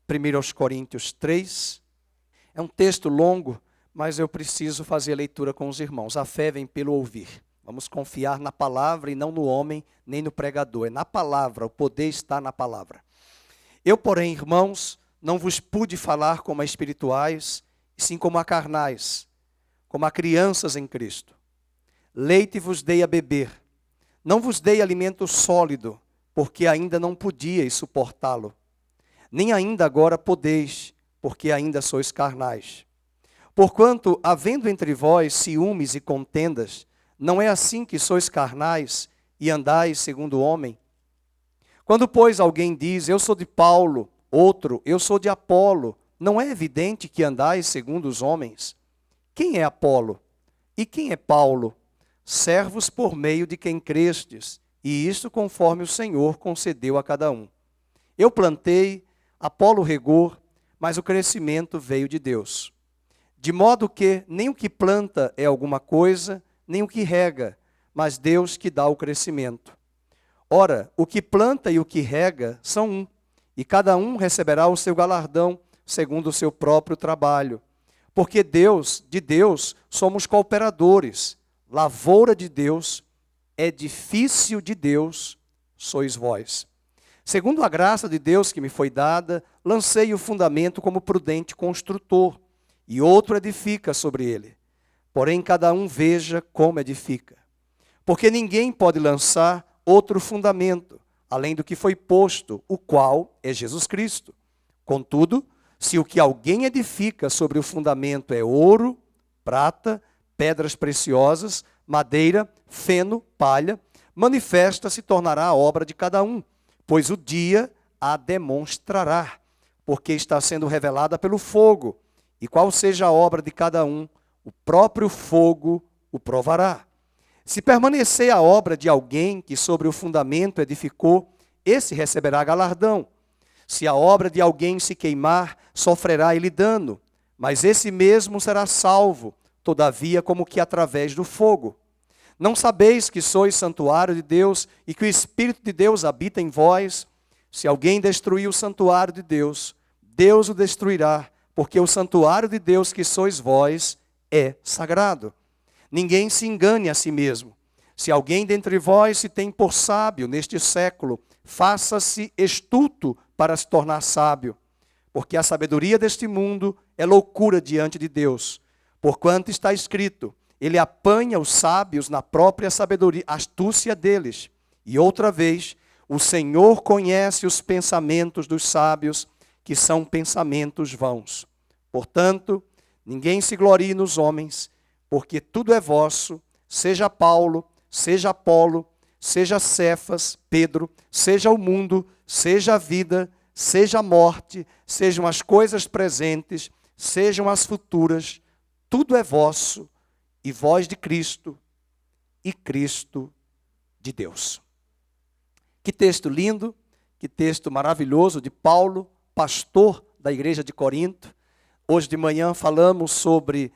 1 Coríntios 3. É um texto longo, mas eu preciso fazer a leitura com os irmãos. A fé vem pelo ouvir. Vamos confiar na palavra e não no homem, nem no pregador. É na palavra, o poder está na palavra. Eu, porém, irmãos, não vos pude falar como a espirituais, e sim como a carnais, como a crianças em Cristo. Leite vos dei a beber. Não vos dei alimento sólido, porque ainda não podíeis suportá-lo. Nem ainda agora podeis, porque ainda sois carnais. Porquanto, havendo entre vós ciúmes e contendas, não é assim que sois carnais e andais segundo o homem? Quando, pois, alguém diz, eu sou de Paulo, outro, eu sou de Apolo, não é evidente que andais segundo os homens? Quem é Apolo? E quem é Paulo? Servos por meio de quem crestes, e isto conforme o Senhor concedeu a cada um. Eu plantei, Apolo regou, mas o crescimento veio de Deus. De modo que nem o que planta é alguma coisa, nem o que rega, mas Deus que dá o crescimento. Ora, o que planta e o que rega são um, e cada um receberá o seu galardão, segundo o seu próprio trabalho. Porque de Deus, somos cooperadores, lavoura de Deus, edifício de Deus, sois vós. Segundo a graça de Deus que me foi dada, lancei o fundamento como prudente construtor, e outro edifica sobre ele. Porém, cada um veja como edifica. Porque ninguém pode lançar outro fundamento, além do que foi posto, o qual é Jesus Cristo. Contudo, se o que alguém edifica sobre o fundamento é ouro, prata, pedras preciosas, madeira, feno, palha, manifesta se tornará a obra de cada um, pois o dia a demonstrará, porque está sendo revelada pelo fogo, e qual seja a obra de cada um, o próprio fogo o provará. Se permanecer a obra de alguém que sobre o fundamento edificou, esse receberá galardão. Se a obra de alguém se queimar, sofrerá ele dano, mas esse mesmo será salvo, todavia como que através do fogo. Não sabeis que sois santuário de Deus e que o Espírito de Deus habita em vós? Se alguém destruir o santuário de Deus, Deus o destruirá, porque o santuário de Deus que sois vós é sagrado. Ninguém se engane a si mesmo. Se alguém dentre vós se tem por sábio neste século, faça-se estulto para se tornar sábio, porque a sabedoria deste mundo é loucura diante de Deus. Porquanto está escrito, ele apanha os sábios na própria sabedoria, astúcia deles. E outra vez, o Senhor conhece os pensamentos dos sábios, que são pensamentos vãos. Portanto, ninguém se glorie nos homens, porque tudo é vosso, seja Paulo, seja Apolo, seja Cefas, Pedro, seja o mundo, seja a vida, seja a morte, sejam as coisas presentes, sejam as futuras, tudo é vosso, e vós de Cristo, e Cristo de Deus. Que texto lindo, que texto maravilhoso de Paulo, pastor da igreja de Corinto. Hoje de manhã falamos sobre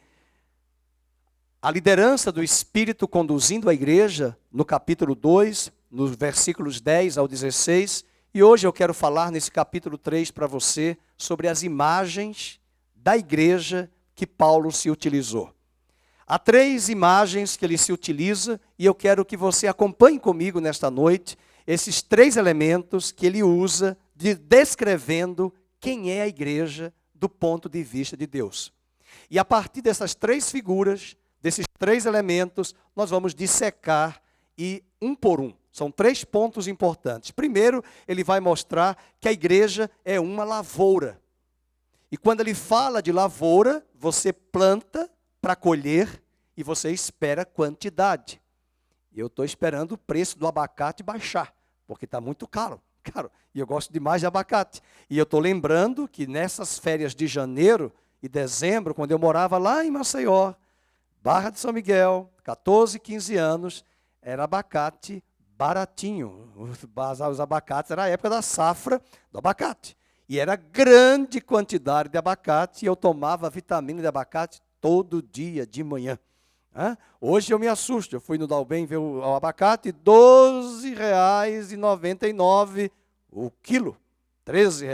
a liderança do Espírito conduzindo a igreja, no capítulo 2, nos versículos 10 ao 16. E hoje eu quero falar nesse capítulo 3 para você sobre as imagens da igreja que Paulo se utilizou. Há 3 imagens que ele se utiliza e eu quero que você acompanhe comigo nesta noite esses 3 elementos que ele usa descrevendo quem é a igreja do ponto de vista de Deus. E a partir dessas 3 figuras, desses 3 elementos, nós vamos dissecar e um por um. São 3 pontos importantes. Primeiro, ele vai mostrar que a igreja é uma lavoura. E quando ele fala de lavoura, você planta para colher e você espera quantidade. E eu estou esperando o preço do abacate baixar, porque está muito caro. E eu gosto demais de abacate. E eu estou lembrando que nessas férias de janeiro e dezembro, quando eu morava lá em Maceió, Barra de São Miguel, 14, 15 anos, era abacate baratinho. Os abacates, era a época da safra do abacate. E era grande quantidade de abacate, e eu tomava vitamina de abacate todo dia de manhã. Hoje eu me assusto, eu fui no Dalben ver o abacate, R$ 12,99 o quilo, R$ 13.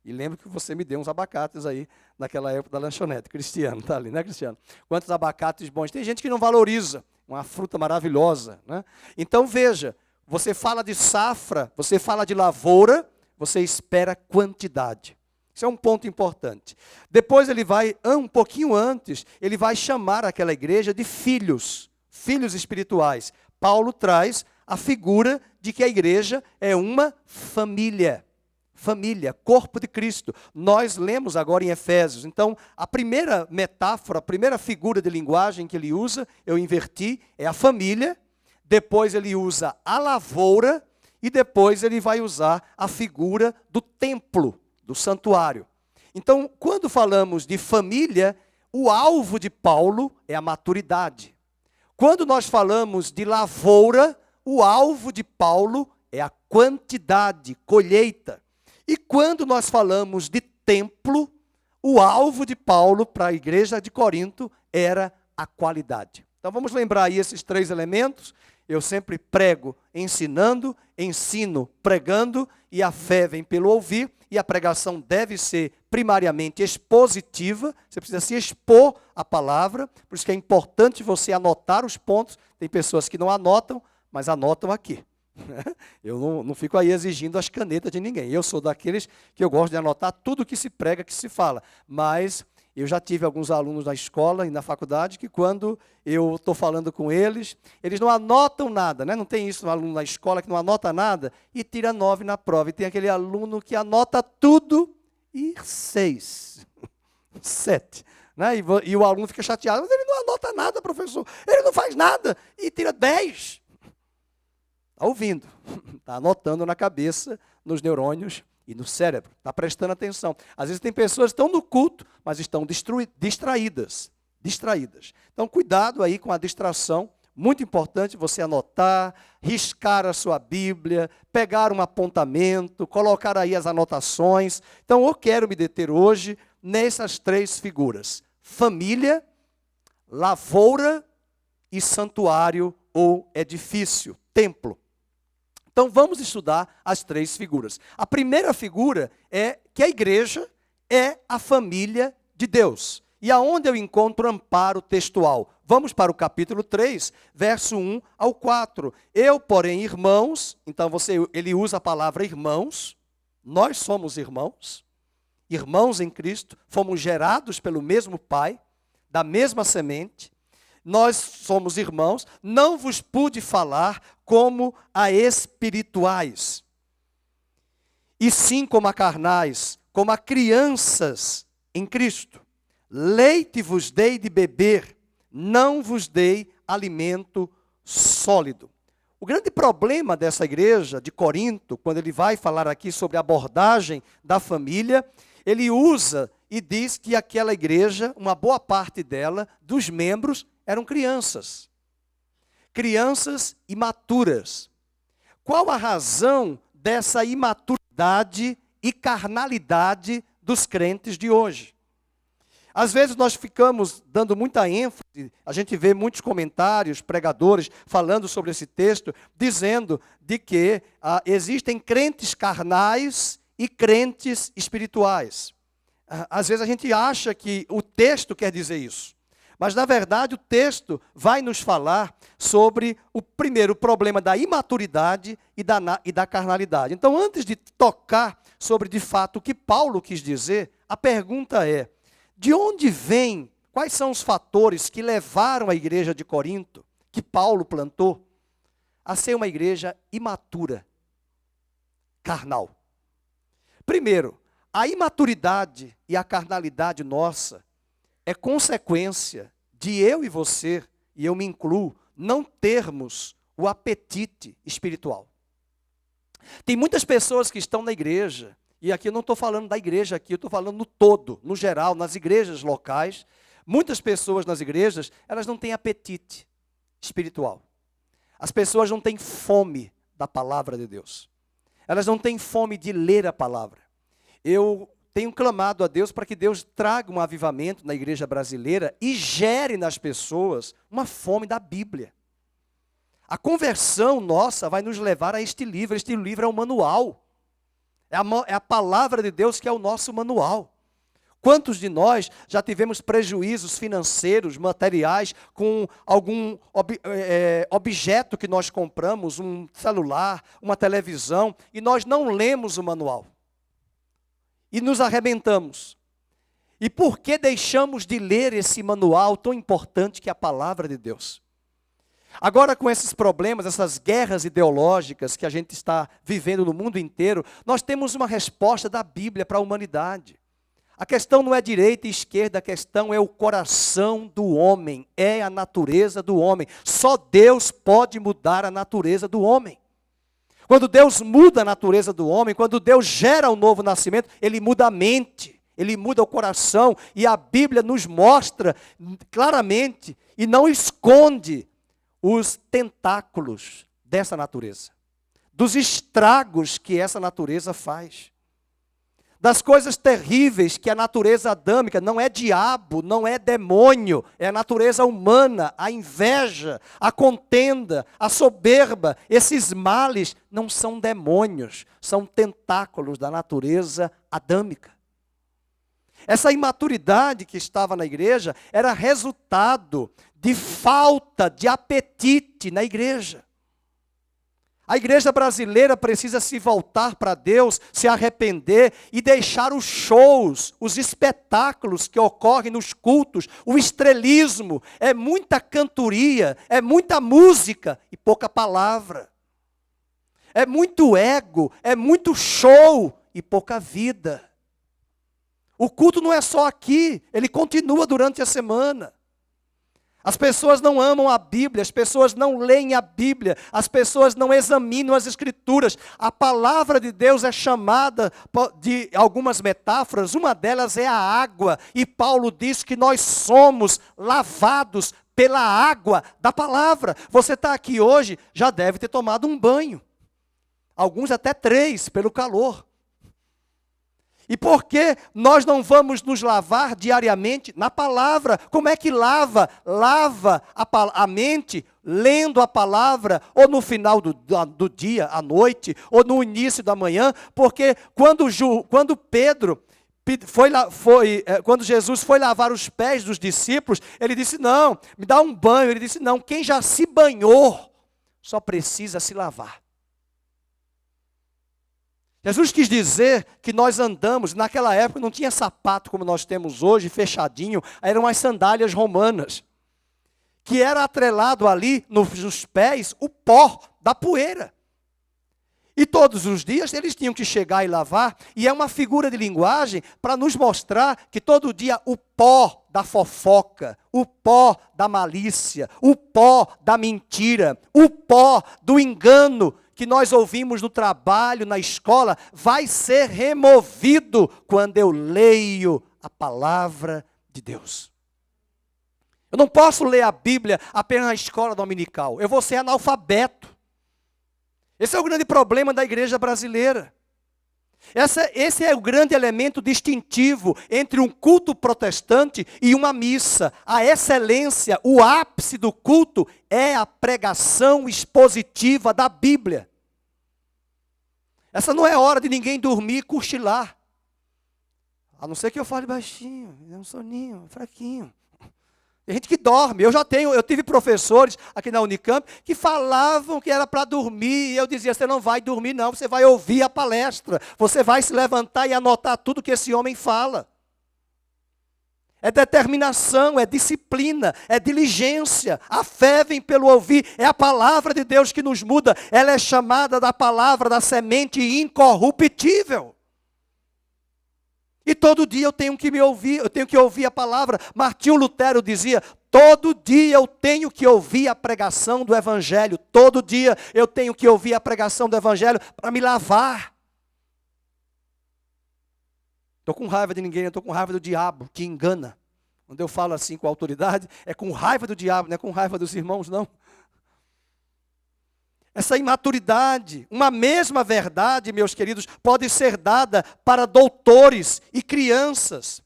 E lembro que você me deu uns abacates aí, naquela época da lanchonete. Cristiano, tá ali, né, Cristiano? Quantos abacates bons. Tem gente que não valoriza, uma fruta maravilhosa, né? Então, veja, você fala de safra, você fala de lavoura, você espera quantidade. Isso é um ponto importante. Depois ele vai, um pouquinho antes, ele vai chamar aquela igreja de filhos, filhos espirituais. Paulo traz a figura de que a igreja é uma família. Família, corpo de Cristo. Nós lemos agora em Efésios. Então, a primeira metáfora, a primeira figura de linguagem que ele usa, eu inverti, é a família. Depois ele usa a lavoura. E depois ele vai usar a figura do templo, do santuário. Então, quando falamos de família, o alvo de Paulo é a maturidade. Quando nós falamos de lavoura, o alvo de Paulo é a quantidade, colheita. E quando nós falamos de templo, o alvo de Paulo para a igreja de Corinto era a qualidade. Então vamos lembrar aí esses três elementos. Eu sempre prego ensinando, ensino pregando, e a fé vem pelo ouvir, e a pregação deve ser primariamente expositiva, você precisa se expor à palavra, por isso que é importante você anotar os pontos. Tem pessoas que não anotam, mas anotam aqui. Eu não fico aí exigindo as canetas de ninguém. Eu sou daqueles que eu gosto de anotar tudo que se prega, que se fala. Mas eu já tive alguns alunos na escola e na faculdade que quando eu estou falando com eles, eles não anotam nada, né? Não tem isso, um aluno na escola que não anota nada e tira 9 na prova. E tem aquele aluno que anota tudo e 6, 7. Né? E o aluno fica chateado. Mas ele não anota nada, professor. Ele não faz nada e tira 10. Está ouvindo, está anotando na cabeça, nos neurônios e no cérebro. Está prestando atenção. Às vezes tem pessoas que estão no culto, mas estão distraídas. Então, cuidado aí com a distração. Muito importante você anotar, riscar a sua Bíblia, pegar um apontamento, colocar aí as anotações. Então, eu quero me deter hoje nessas três figuras: família, lavoura e santuário ou edifício, templo. Então, vamos estudar as três figuras. A primeira figura é que a igreja é a família de Deus. E aonde eu encontro amparo textual? Vamos para o capítulo 3, verso 1 ao 4. Eu, porém, irmãos, então ele usa a palavra irmãos, nós somos irmãos em Cristo, fomos gerados pelo mesmo Pai, da mesma semente. Nós somos irmãos, não vos pude falar como a espirituais, e sim como a carnais, como a crianças em Cristo. Leite vos dei de beber, não vos dei alimento sólido. O grande problema dessa igreja de Corinto, quando ele vai falar aqui sobre a abordagem da família, ele usa e diz que aquela igreja, uma boa parte dela, dos membros, eram crianças. Crianças imaturas. Qual a razão dessa imaturidade e carnalidade dos crentes de hoje? Às vezes nós ficamos dando muita ênfase, a gente vê muitos comentários, pregadores, falando sobre esse texto, dizendo de que existem crentes carnais e crentes espirituais. Às vezes a gente acha que o texto quer dizer isso. Mas, na verdade, o texto vai nos falar sobre o primeiro problema da imaturidade e da carnalidade. Então, antes de tocar sobre, de fato, o que Paulo quis dizer, a pergunta é: de onde vem, quais são os fatores que levaram a igreja de Corinto, que Paulo plantou, a ser uma igreja imatura, carnal? Primeiro, a imaturidade e a carnalidade nossa é consequência de eu e você, e eu me incluo, não termos o apetite espiritual. Tem muitas pessoas que estão na igreja, e aqui eu não estou falando da igreja aqui, eu estou falando no todo, no geral, nas igrejas locais. Muitas pessoas nas igrejas, elas não têm apetite espiritual. As pessoas não têm fome da palavra de Deus. Elas não têm fome de ler a palavra. Eu tenho clamado a Deus para que Deus traga um avivamento na igreja brasileira e gere nas pessoas uma fome da Bíblia. A conversão nossa vai nos levar a este livro. Este livro é um manual. É a palavra de Deus que é o nosso manual. Quantos de nós já tivemos prejuízos financeiros, materiais, com algum objeto que nós compramos, um celular, uma televisão, e nós não lemos o manual? E nos arrebentamos. E por que deixamos de ler esse manual tão importante que é a palavra de Deus? Agora, com esses problemas, essas guerras ideológicas que a gente está vivendo no mundo inteiro, nós temos uma resposta da Bíblia para a humanidade. A questão não é direita e esquerda, a questão é o coração do homem, é a natureza do homem. Só Deus pode mudar a natureza do homem. Quando Deus muda a natureza do homem, quando Deus gera um novo nascimento, Ele muda a mente, Ele muda o coração. E a Bíblia nos mostra claramente e não esconde os tentáculos dessa natureza, dos estragos que essa natureza faz. Das coisas terríveis que a natureza adâmica, não é diabo, não é demônio, é a natureza humana, a inveja, a contenda, a soberba. Esses males não são demônios, são tentáculos da natureza adâmica. Essa imaturidade que estava na igreja era resultado de falta de apetite na igreja. A igreja brasileira precisa se voltar para Deus, se arrepender e deixar os shows, os espetáculos que ocorrem nos cultos, o estrelismo. É muita cantoria, é muita música e pouca palavra. É muito ego, é muito show e pouca vida. O culto não é só aqui, ele continua durante a semana. As pessoas não amam a Bíblia, as pessoas não leem a Bíblia, as pessoas não examinam as Escrituras. A palavra de Deus é chamada de algumas metáforas, uma delas é a água. E Paulo diz que nós somos lavados pela água da palavra. Você está aqui hoje, já deve ter tomado um banho. Alguns até 3, pelo calor. E por que nós não vamos nos lavar diariamente na palavra? Como é que lava? Lava a mente lendo a palavra, ou no final do dia, à noite, ou no início da manhã, porque quando Pedro quando Jesus foi lavar os pés dos discípulos, ele disse, não, me dá um banho. Ele disse, não, quem já se banhou só precisa se lavar. Jesus quis dizer que nós andamos, naquela época não tinha sapato como nós temos hoje, fechadinho, eram as sandálias romanas, que era atrelado ali nos pés o pó da poeira. E todos os dias eles tinham que chegar e lavar, e é uma figura de linguagem para nos mostrar que todo dia o pó da fofoca, o pó da malícia, o pó da mentira, o pó do engano, que nós ouvimos no trabalho, na escola, vai ser removido quando eu leio a palavra de Deus. Eu não posso ler a Bíblia apenas na escola dominical. Eu vou ser analfabeto. Esse é o grande problema da igreja brasileira. Esse é o grande elemento distintivo entre um culto protestante e uma missa. A excelência, o ápice do culto é a pregação expositiva da Bíblia. Essa não é hora de ninguém dormir e cochilar. A não ser que eu fale baixinho, é um soninho, fraquinho. Tem gente que dorme. Eu tive professores aqui na Unicamp que falavam que era para dormir. E eu dizia, você não vai dormir não, você vai ouvir a palestra. Você vai se levantar e anotar tudo que esse homem fala. É determinação, é disciplina, é diligência. A fé vem pelo ouvir. É a palavra de Deus que nos muda. Ela é chamada da palavra da semente incorruptível. E todo dia eu tenho que me ouvir, eu tenho que ouvir a palavra. Martinho Lutero dizia, todo dia eu tenho que ouvir a pregação do Evangelho. Todo dia eu tenho que ouvir a pregação do Evangelho para me lavar. Estou com raiva de ninguém, eu estou com raiva do diabo, que engana. Quando eu falo assim com autoridade, é com raiva do diabo, não é com raiva dos irmãos, não. Essa imaturidade, uma mesma verdade, meus queridos, pode ser dada para doutores e crianças.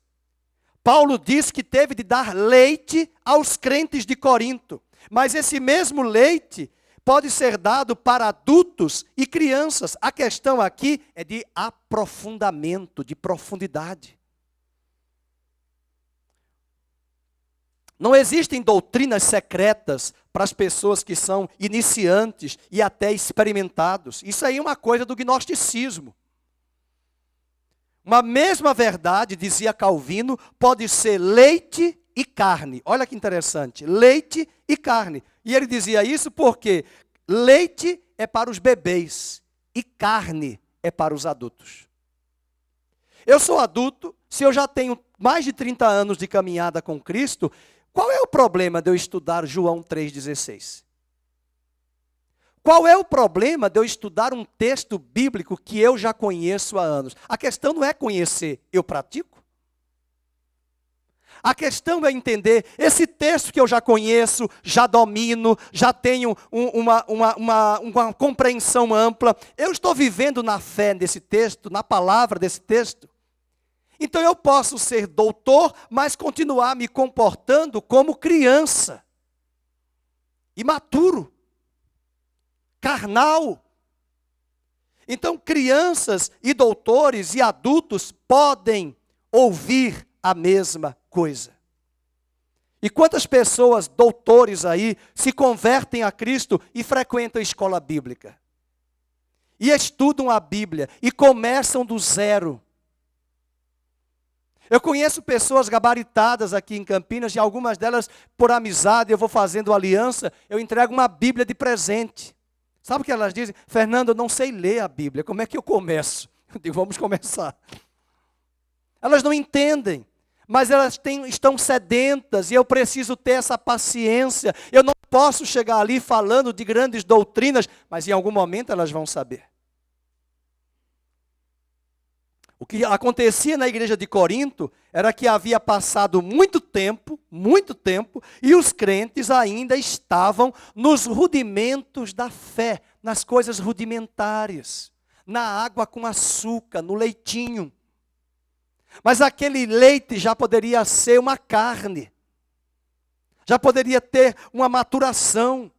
Paulo diz que teve de dar leite aos crentes de Corinto, mas esse mesmo leite pode ser dado para adultos e crianças. A questão aqui é de aprofundamento, de profundidade. Não existem doutrinas secretas para as pessoas que são iniciantes e até experimentados. Isso aí é uma coisa do gnosticismo. Uma mesma verdade, dizia Calvino, pode ser leite e carne. Olha que interessante, leite e carne. E ele dizia isso porque leite é para os bebês e carne é para os adultos. Eu sou adulto, se eu já tenho mais de 30 anos de caminhada com Cristo, qual é o problema de eu estudar João 3,16? Qual é o problema de eu estudar um texto bíblico que eu já conheço há anos? A questão não é conhecer, eu pratico. A questão é entender, esse texto que eu já conheço, já domino, já tenho uma compreensão ampla, eu estou vivendo na fé desse texto, na palavra desse texto. Então eu posso ser doutor, mas continuar me comportando como criança, imaturo, carnal. Então crianças e doutores e adultos podem ouvir a mesma coisa. E quantas pessoas, doutores aí, se convertem a Cristo e frequentam a escola bíblica? E estudam a Bíblia e começam do zero. Eu conheço pessoas gabaritadas aqui em Campinas, e algumas delas, por amizade, eu vou fazendo aliança, eu entrego uma Bíblia de presente. Sabe o que elas dizem? Fernando, eu não sei ler a Bíblia, como é que eu começo? Eu digo, vamos começar. Elas não entendem, mas elas estão sedentas, e eu preciso ter essa paciência. Eu não posso chegar ali falando de grandes doutrinas, mas em algum momento elas vão saber. O que acontecia na igreja de Corinto era que havia passado muito tempo, e os crentes ainda estavam nos rudimentos da fé, nas coisas rudimentares, na água com açúcar, no leitinho. Mas aquele leite já poderia ser uma carne, já poderia ter uma maturação.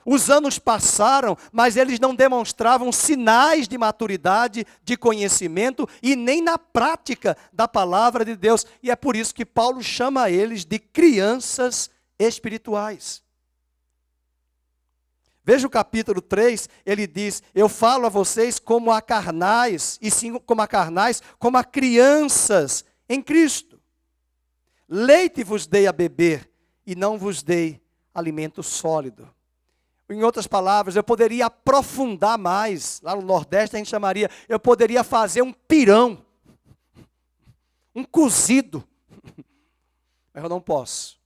Os anos passaram, mas eles não demonstravam sinais de maturidade, de conhecimento e nem na prática da palavra de Deus. E é por isso que Paulo chama eles de crianças espirituais. Veja o capítulo 3, ele diz, eu falo a vocês como a carnais, e sim como a carnais, como a crianças em Cristo. Leite vos dei a beber, e não vos dei alimento sólido. Em outras palavras, eu poderia aprofundar mais. Lá no Nordeste a gente chamaria, eu poderia fazer um pirão, um cozido. Mas eu não posso,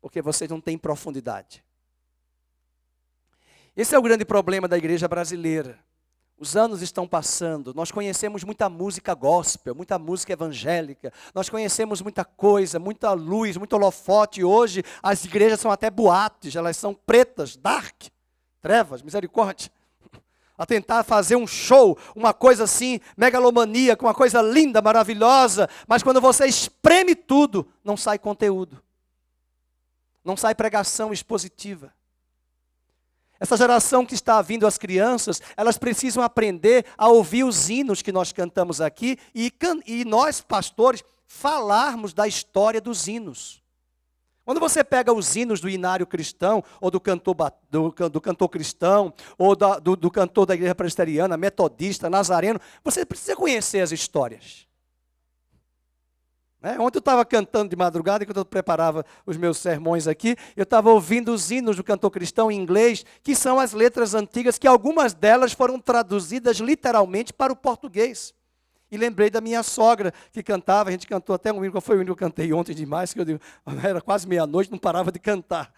porque vocês não têm profundidade. Esse é o grande problema da igreja brasileira. Os anos estão passando, nós conhecemos muita música gospel, muita música evangélica, nós conhecemos muita coisa, muita luz, muito holofote. Hoje as igrejas são até boates, elas são pretas, dark, trevas, misericórdia. A tentar fazer um show, uma coisa assim, megalomaníaca, uma coisa linda, maravilhosa, mas quando você espreme tudo, não sai conteúdo, não sai pregação expositiva. Essa geração que está vindo, as crianças, elas precisam aprender a ouvir os hinos que nós cantamos aqui e nós, pastores, falarmos da história dos hinos. Quando você pega os hinos do hinário cristão, ou do cantor cristão, ou do cantor da igreja presbiteriana, metodista, nazareno, você precisa conhecer as histórias. Ontem eu estava cantando de madrugada, enquanto eu preparava os meus sermões aqui, eu estava ouvindo os hinos do cantor cristão em inglês, que são as letras antigas, que algumas delas foram traduzidas literalmente para o português. E lembrei da minha sogra, que cantava, a gente cantou até um hino, qual foi o hino que eu cantei ontem demais, que eu digo, era quase meia-noite, não parava de cantar.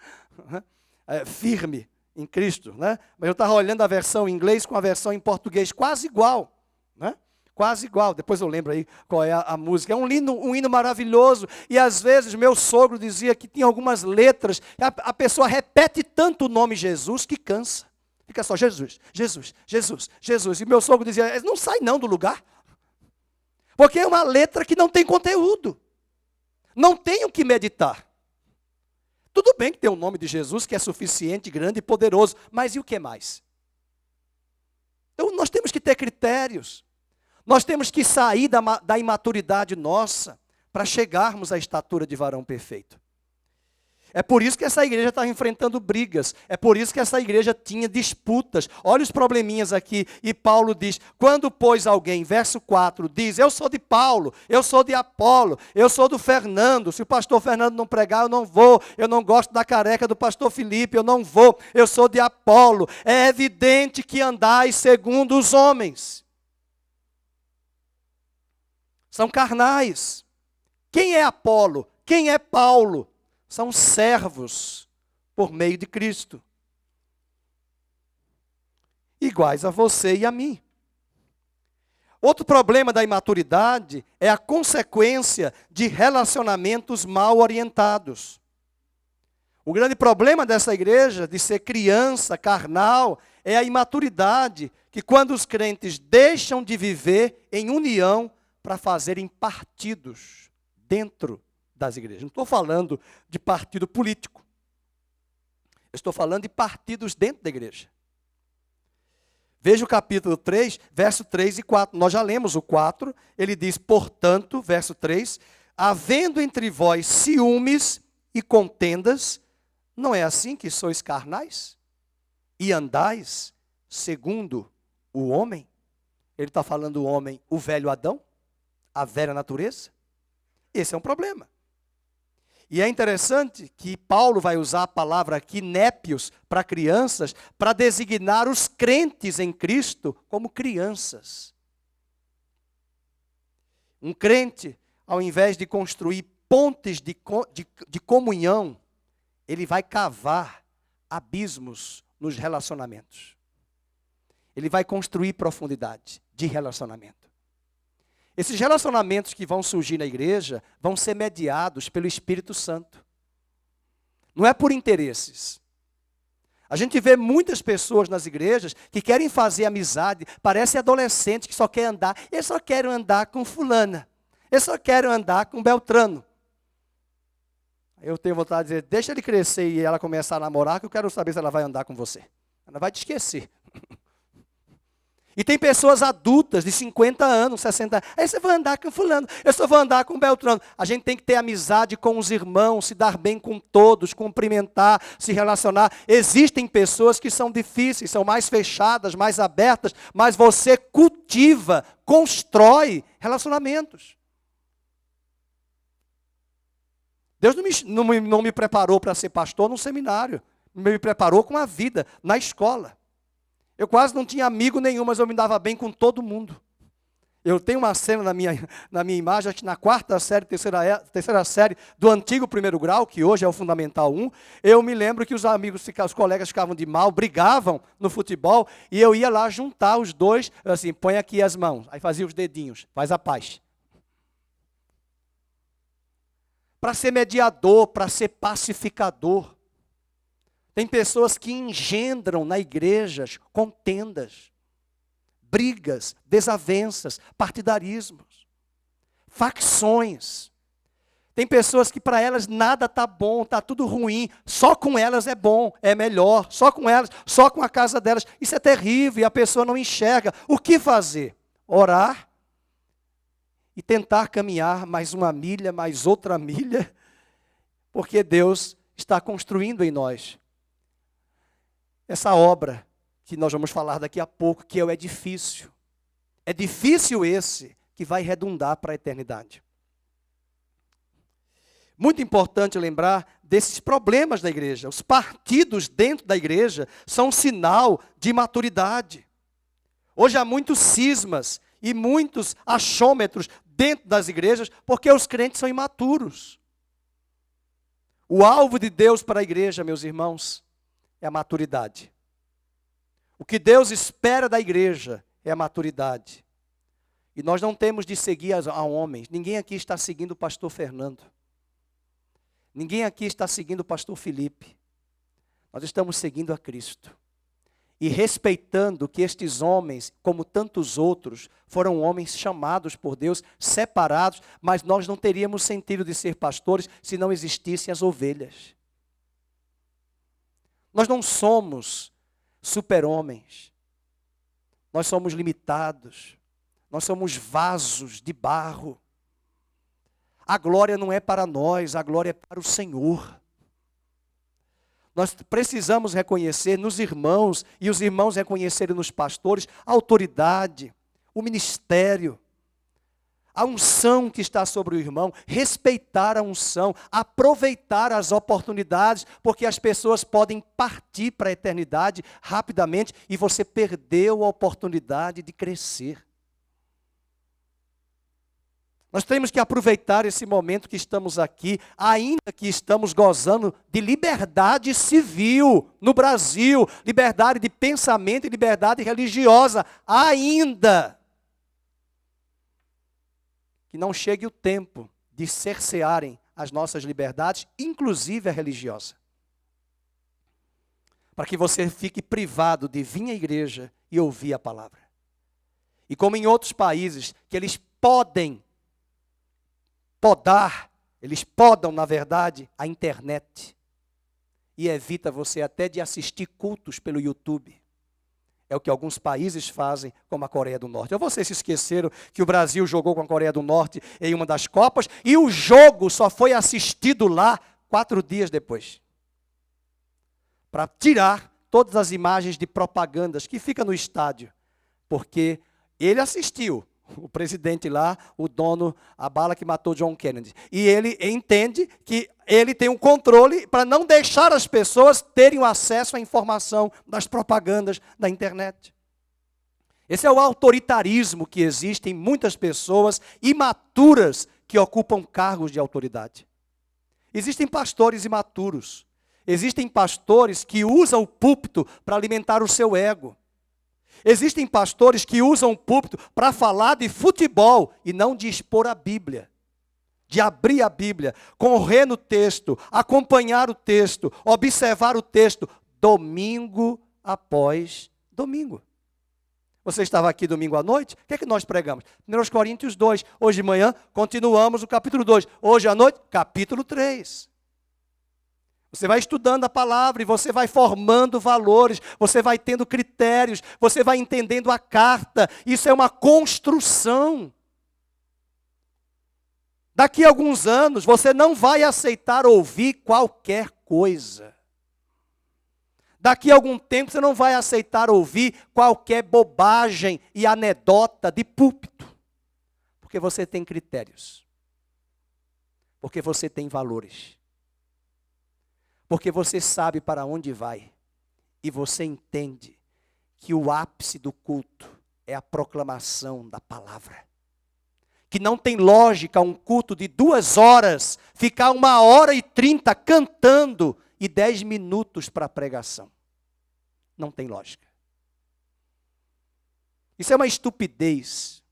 Firme em Cristo, né? Mas eu estava olhando a versão em inglês com a versão em português, quase igual, né? Quase igual, depois eu lembro aí qual é a música. É um hino maravilhoso, e às vezes meu sogro dizia que tinha algumas letras, a pessoa repete tanto o nome Jesus que cansa. Fica só Jesus, Jesus, Jesus, Jesus. E meu sogro dizia, não sai não do lugar, porque é uma letra que não tem conteúdo, não tem o que meditar. Tudo bem que tem o nome de Jesus, que é suficiente, grande e poderoso, mas e o que mais? Então nós temos que ter critérios. Nós temos que sair da imaturidade nossa para chegarmos à estatura de varão perfeito. É por isso que essa igreja está enfrentando brigas. É por isso que essa igreja tinha disputas. Olha os probleminhas aqui. E Paulo diz, quando pois alguém, verso 4, diz, eu sou de Paulo, eu sou de Apolo, eu sou do Fernando. Se o pastor Fernando não pregar, eu não vou. Eu não gosto da careca do pastor Felipe, eu não vou. Eu sou de Apolo. É evidente que andais segundo os homens. São carnais. Quem é Apolo? Quem é Paulo? São servos por meio de Cristo. Iguais a você e a mim. Outro problema da imaturidade é a consequência de relacionamentos mal orientados. O grande problema dessa igreja, de ser criança, carnal, é a imaturidade, que quando os crentes deixam de viver em união para fazerem partidos dentro das igrejas. Não estou falando de partido político. Eu estou falando de partidos dentro da igreja. Veja o capítulo 3, verso 3 e 4. Nós já lemos o 4. Ele diz, portanto, verso 3, havendo entre vós ciúmes e contendas, não é assim que sois carnais? E andais segundo o homem? Ele está falando o homem, o velho Adão, a velha natureza. Esse é um problema. E é interessante que Paulo vai usar a palavra aqui, népios, para crianças, para designar os crentes em Cristo como crianças. Um crente, ao invés de construir pontes de comunhão, ele vai cavar abismos nos relacionamentos. Ele vai construir profundidade de relacionamento. Esses relacionamentos que vão surgir na igreja vão ser mediados pelo Espírito Santo. Não é por interesses. A gente vê muitas pessoas nas igrejas que querem fazer amizade, parece adolescente que só quer andar. Eu só quero andar com fulana. Eu só quero andar com Beltrano. Eu tenho vontade de dizer, deixa ele crescer e ela começar a namorar, que eu quero saber se ela vai andar com você. Ela vai te esquecer. E tem pessoas adultas de 50 anos, 60 anos. Aí você vai andar com fulano, eu só vou andar com Beltrano. A gente tem que ter amizade com os irmãos, se dar bem com todos, cumprimentar, se relacionar. Existem pessoas que são difíceis, são mais fechadas, mais abertas, mas você cultiva, constrói relacionamentos. Deus não me preparou para ser pastor num seminário. Me preparou com a vida, na escola. Eu quase não tinha amigo nenhum, mas eu me dava bem com todo mundo. Eu tenho uma cena na minha imagem, acho que na quarta série, terceira série do antigo primeiro grau, que hoje é o Fundamental 1, eu me lembro que os colegas ficavam de mal, brigavam no futebol, e eu ia lá juntar os dois, assim, põe aqui as mãos, aí fazia os dedinhos, faz a paz. Para ser mediador, para ser pacificador. Tem pessoas que engendram na igreja contendas, brigas, desavenças, partidarismos, facções. Tem pessoas que para elas nada está bom, está tudo ruim, só com elas é bom, é melhor, só com elas, só com a casa delas. Isso é terrível e a pessoa não enxerga. O que fazer? Orar e tentar caminhar mais uma milha, mais outra milha, porque Deus está construindo em nós essa obra que nós vamos falar daqui a pouco, que é o edifício. Edifício esse que vai redundar para a eternidade. Muito importante lembrar desses problemas da igreja. Os partidos dentro da igreja são um sinal de maturidade. Hoje há muitos cismas e muitos achômetros dentro das igrejas porque os crentes são imaturos. O alvo de Deus para a igreja, meus irmãos, é a maturidade. O que Deus espera da igreja é a maturidade. E nós não temos de seguir a homens. Ninguém aqui está seguindo o pastor Fernando. Ninguém aqui está seguindo o pastor Felipe. Nós estamos seguindo a Cristo. E respeitando que estes homens, como tantos outros, foram homens chamados por Deus, separados, mas nós não teríamos sentido de ser pastores se não existissem as ovelhas. Nós não somos super-homens. Nós somos limitados. Nós somos vasos de barro. A glória não é para nós, a glória é para o Senhor. Nós precisamos reconhecer nos irmãos, e os irmãos reconhecerem nos pastores, a autoridade, o ministério, a unção que está sobre o irmão, respeitar a unção, aproveitar as oportunidades, porque as pessoas podem partir para a eternidade rapidamente e você perdeu a oportunidade de crescer. Nós temos que aproveitar esse momento que estamos aqui, ainda que estamos gozando de liberdade civil no Brasil, liberdade de pensamento e liberdade religiosa, ainda. Que não chegue o tempo de cercearem as nossas liberdades, inclusive a religiosa. Para que você fique privado de vir à igreja e ouvir a palavra. E como em outros países, que eles podem podar, eles podam, na verdade, a internet. E evita você até de assistir cultos pelo YouTube. É o que alguns países fazem, como a Coreia do Norte. Ou vocês se esqueceram que o Brasil jogou com a Coreia do Norte em uma das Copas, e o jogo só foi assistido lá 4 dias depois. Para tirar todas as imagens de propagandas que fica no estádio. Porque ele assistiu. O presidente lá, o dono, a bala que matou John Kennedy. E ele entende que ele tem um controle para não deixar as pessoas terem o acesso à informação das propagandas da internet. Esse é o autoritarismo que existe em muitas pessoas imaturas que ocupam cargos de autoridade. Existem pastores imaturos. Existem pastores que usam o púlpito para alimentar o seu ego. Existem pastores que usam o púlpito para falar de futebol e não de expor a Bíblia. De abrir a Bíblia, correr no texto, acompanhar o texto, observar o texto, domingo após domingo. Você estava aqui domingo à noite? O que é que nós pregamos? 1 Coríntios 2. Hoje de manhã, continuamos o capítulo 2. Hoje à noite, capítulo 3. Você vai estudando a palavra e você vai formando valores, você vai tendo critérios, você vai entendendo a carta. Isso é uma construção. Daqui a alguns anos, você não vai aceitar ouvir qualquer coisa. Daqui a algum tempo, você não vai aceitar ouvir qualquer bobagem e anedota de púlpito. Porque você tem critérios. Porque você tem valores. Porque você sabe para onde vai. E você entende que o ápice do culto é a proclamação da palavra. Que não tem lógica um culto de 2 horas, ficar 1h30 cantando e 10 minutos para a pregação. Não tem lógica. Isso é uma estupidez.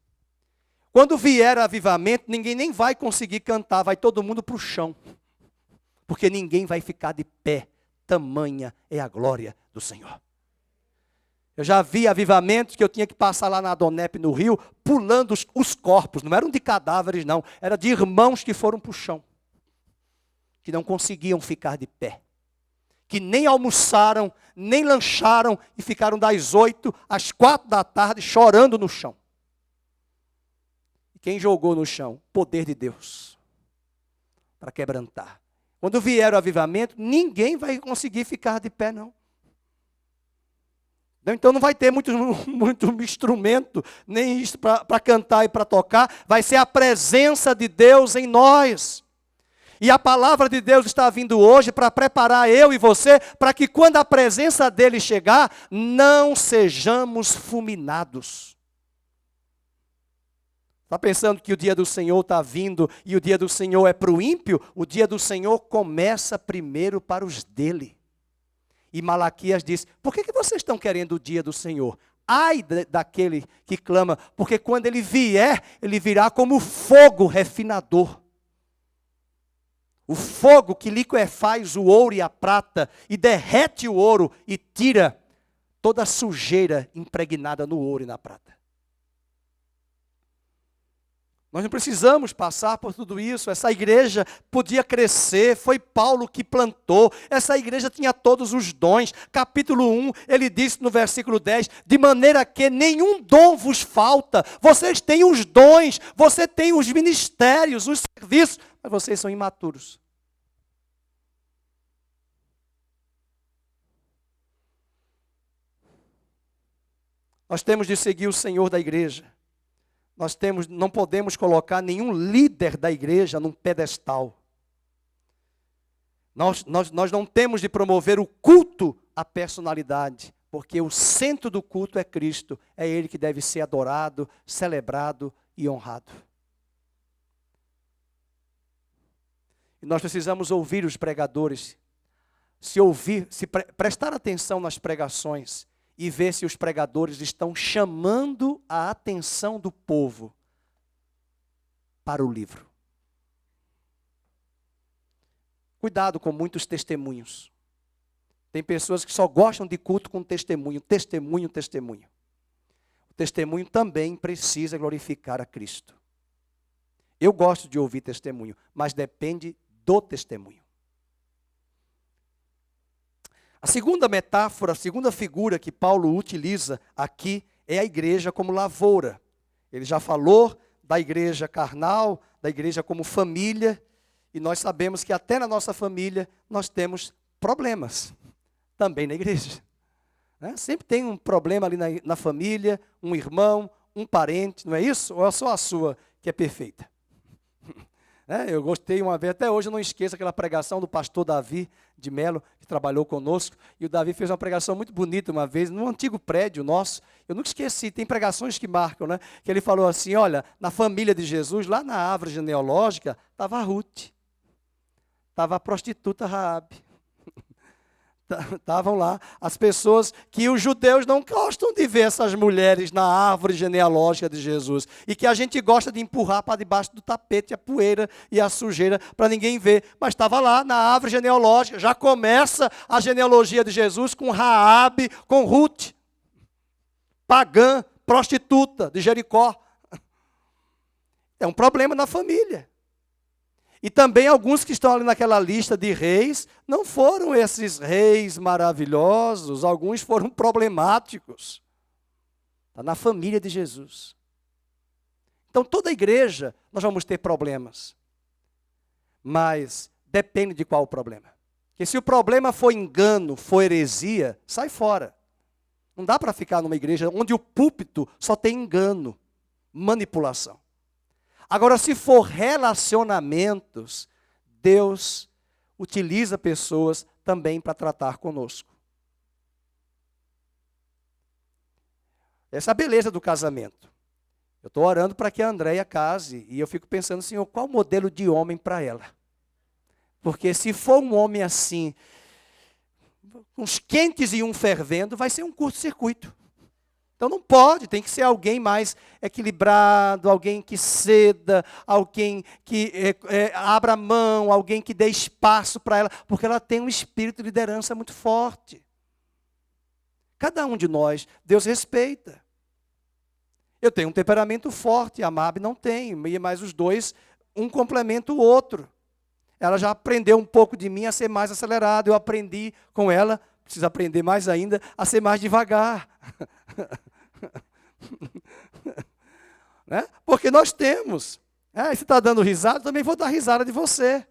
Quando vier avivamento, ninguém nem vai conseguir cantar, vai todo mundo para o chão. Porque ninguém vai ficar de pé. Tamanha é a glória do Senhor. Eu já vi avivamentos que eu tinha que passar lá na Adonep, no Rio, pulando os corpos. Não eram de cadáveres, não. Era de irmãos que foram para o chão. Que não conseguiam ficar de pé. Que nem almoçaram, nem lancharam e ficaram das 8 às 4 da tarde chorando no chão. E quem jogou no chão? Poder de Deus. Para quebrantar. Quando vier o avivamento, ninguém vai conseguir ficar de pé, não. Então não vai ter muito instrumento, nem isso para cantar e para tocar. Vai ser a presença de Deus em nós. E a palavra de Deus está vindo hoje para preparar eu e você, para que quando a presença dele chegar, não sejamos fulminados. Está pensando que o dia do Senhor está vindo e o dia do Senhor é para o ímpio? O dia do Senhor começa primeiro para os dele. E Malaquias diz, por que vocês estão querendo o dia do Senhor? Ai daquele que clama, porque quando ele vier, ele virá como fogo refinador. O fogo que liquefaz o ouro e a prata e derrete o ouro e tira toda a sujeira impregnada no ouro e na prata. Nós não precisamos passar por tudo isso. Essa igreja podia crescer, foi Paulo que plantou. Essa igreja tinha todos os dons. Capítulo 1, ele disse no versículo 10, de maneira que nenhum dom vos falta. Vocês têm os dons, você tem os ministérios, os serviços, mas vocês são imaturos. Nós temos de seguir o Senhor da igreja. Não podemos colocar nenhum líder da igreja num pedestal. Nós não temos de promover o culto à personalidade, porque o centro do culto é Cristo. É Ele que deve ser adorado, celebrado e honrado. E nós precisamos ouvir os pregadores, prestar atenção nas pregações, e ver se os pregadores estão chamando a atenção do povo para o livro. Cuidado com muitos testemunhos. Tem pessoas que só gostam de culto com testemunho, testemunho, testemunho. O testemunho também precisa glorificar a Cristo. Eu gosto de ouvir testemunho, mas depende do testemunho. A segunda metáfora, a segunda figura que Paulo utiliza aqui é a igreja como lavoura. Ele já falou da igreja carnal, da igreja como família, e nós sabemos que até na nossa família nós temos problemas, também na igreja. Sempre tem um problema ali na família, um irmão, um parente, não é isso? Ou é só a sua que é perfeita? Eu gostei uma vez, até hoje eu não esqueço aquela pregação do pastor Davi de Melo, que trabalhou conosco, e o Davi fez uma pregação muito bonita uma vez, num antigo prédio nosso, eu nunca esqueci, tem pregações que marcam, que ele falou assim, olha, na família de Jesus, lá na árvore genealógica, estava a Ruth, estava a prostituta Raabe. Estavam lá as pessoas que os judeus não gostam de ver essas mulheres na árvore genealógica de Jesus. E que a gente gosta de empurrar para debaixo do tapete a poeira e a sujeira para ninguém ver. Mas estava lá na árvore genealógica. Já começa a genealogia de Jesus com Raabe, com Ruth. Pagã, prostituta de Jericó. É um problema na família. E também alguns que estão ali naquela lista de reis, não foram esses reis maravilhosos, alguns foram problemáticos. Está na família de Jesus. Então toda igreja nós vamos ter problemas. Mas depende de qual o problema. Porque se o problema for engano, for heresia, sai fora. Não dá para ficar numa igreja onde o púlpito só tem engano, manipulação. Agora, se for relacionamentos, Deus utiliza pessoas também para tratar conosco. Essa é a beleza do casamento. Eu estou orando para que a Andréia case, e eu fico pensando, Senhor, qual o modelo de homem para ela? Porque se for um homem assim, uns quentes e um fervendo, vai ser um curto-circuito. Então não pode, tem que ser alguém mais equilibrado, alguém que ceda, alguém que abra mão, alguém que dê espaço para ela, porque ela tem um espírito de liderança muito forte. Cada um de nós, Deus respeita. Eu tenho um temperamento forte, a Mabe não tem, mas os dois, um complementa o outro. Ela já aprendeu um pouco de mim a ser mais acelerado, eu aprendi com ela, preciso aprender mais ainda, a ser mais devagar. Porque nós temos. Você está dando risada, eu também vou dar risada de você.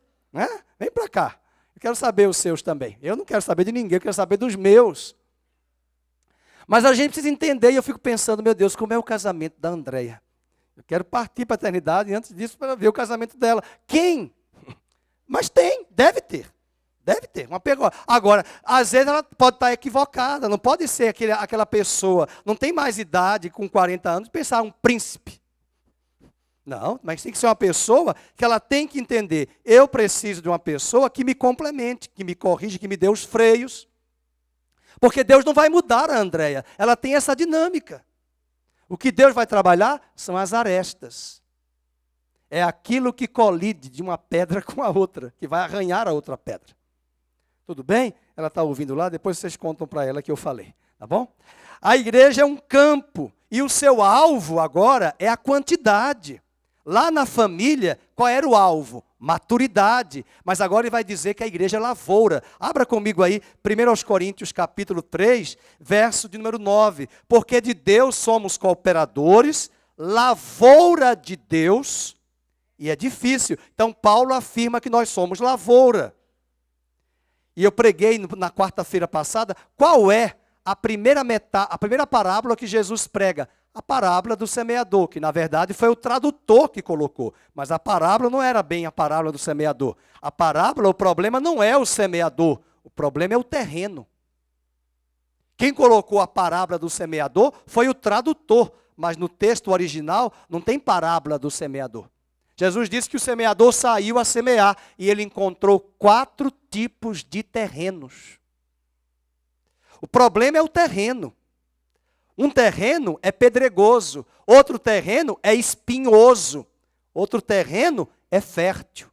Vem para cá. Eu quero saber os seus também. Eu não quero saber de ninguém, eu quero saber dos meus. Mas a gente precisa entender, e eu fico pensando, meu Deus, como é o casamento da Andréia? Eu quero partir para a eternidade, e antes disso, para ver o casamento dela. Quem? Mas tem, deve ter. Deve ter, uma pergunta. Agora, às vezes ela pode estar equivocada, não pode ser aquela pessoa, não tem mais idade, com 40 anos, pensar um príncipe. Não, mas tem que ser uma pessoa que ela tem que entender, eu preciso de uma pessoa que me complemente, que me corrija, que me dê os freios. Porque Deus não vai mudar a Andréia, ela tem essa dinâmica. O que Deus vai trabalhar são as arestas. É aquilo que colide de uma pedra com a outra, que vai arranhar a outra pedra. Tudo bem? Ela está ouvindo lá, depois vocês contam para ela que eu falei, tá bom? A igreja é um campo, e o seu alvo agora é a quantidade. Lá na família, qual era o alvo? Maturidade. Mas agora ele vai dizer que a igreja é lavoura. Abra comigo aí, 1 Coríntios capítulo 3, verso de número 9. Porque de Deus somos cooperadores, lavoura de Deus, e é difícil. Então Paulo afirma que nós somos lavoura. E eu preguei na quarta-feira passada, qual é a primeira parábola que Jesus prega? A parábola do semeador, que na verdade foi o tradutor que colocou. Mas a parábola não era bem a parábola do semeador. A parábola, o problema não é o semeador, o problema é o terreno. Quem colocou a parábola do semeador foi o tradutor, mas no texto original não tem parábola do semeador. Jesus disse que o semeador saiu a semear e ele encontrou 4 tipos de terrenos. O problema é o terreno. Um terreno é pedregoso, outro terreno é espinhoso, outro terreno é fértil.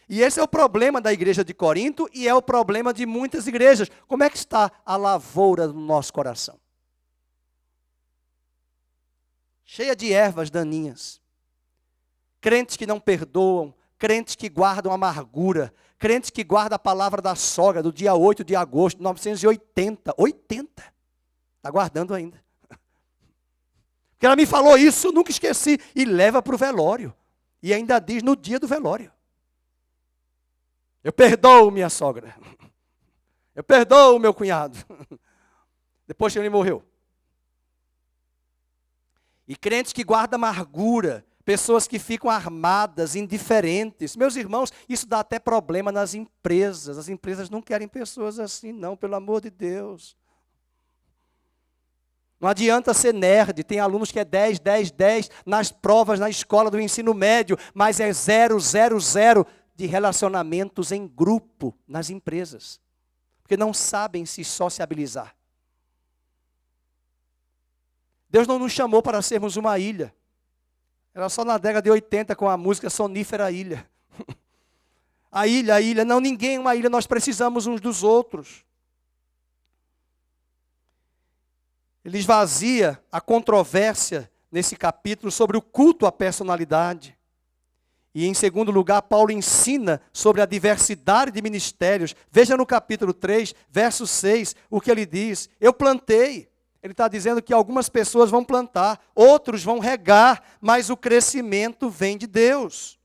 E esse é o problema da igreja de Corinto e é o problema de muitas igrejas. Como é que está a lavoura do nosso coração? Cheia de ervas daninhas. Crentes que não perdoam, crentes que guardam amargura, crentes que guardam a palavra da sogra do dia 8 de agosto de 1980. 80. Está guardando ainda. Porque ela me falou isso, eu nunca esqueci. E leva para o velório. E ainda diz no dia do velório. Eu perdoo minha sogra. Eu perdoo meu cunhado. Depois que ele morreu. E crentes que guardam amargura. Pessoas que ficam armadas, indiferentes. Meus irmãos, isso dá até problema nas empresas. As empresas não querem pessoas assim, não, pelo amor de Deus. Não adianta ser nerd, tem alunos que é 10, 10, 10 nas provas, na escola do ensino médio, mas é 0, 0, 0 de relacionamentos em grupo nas empresas. Porque não sabem se sociabilizar. Deus não nos chamou para sermos uma ilha. Era só na década de 80 com a música Sonífera Ilha. A ilha, não, ninguém é uma ilha, nós precisamos uns dos outros. Ele esvazia a controvérsia nesse capítulo sobre o culto à personalidade. E em segundo lugar, Paulo ensina sobre a diversidade de ministérios. Veja no capítulo 3, verso 6, o que ele diz. Eu plantei. Ele está dizendo que algumas pessoas vão plantar, outros vão regar, mas o crescimento vem de Deus.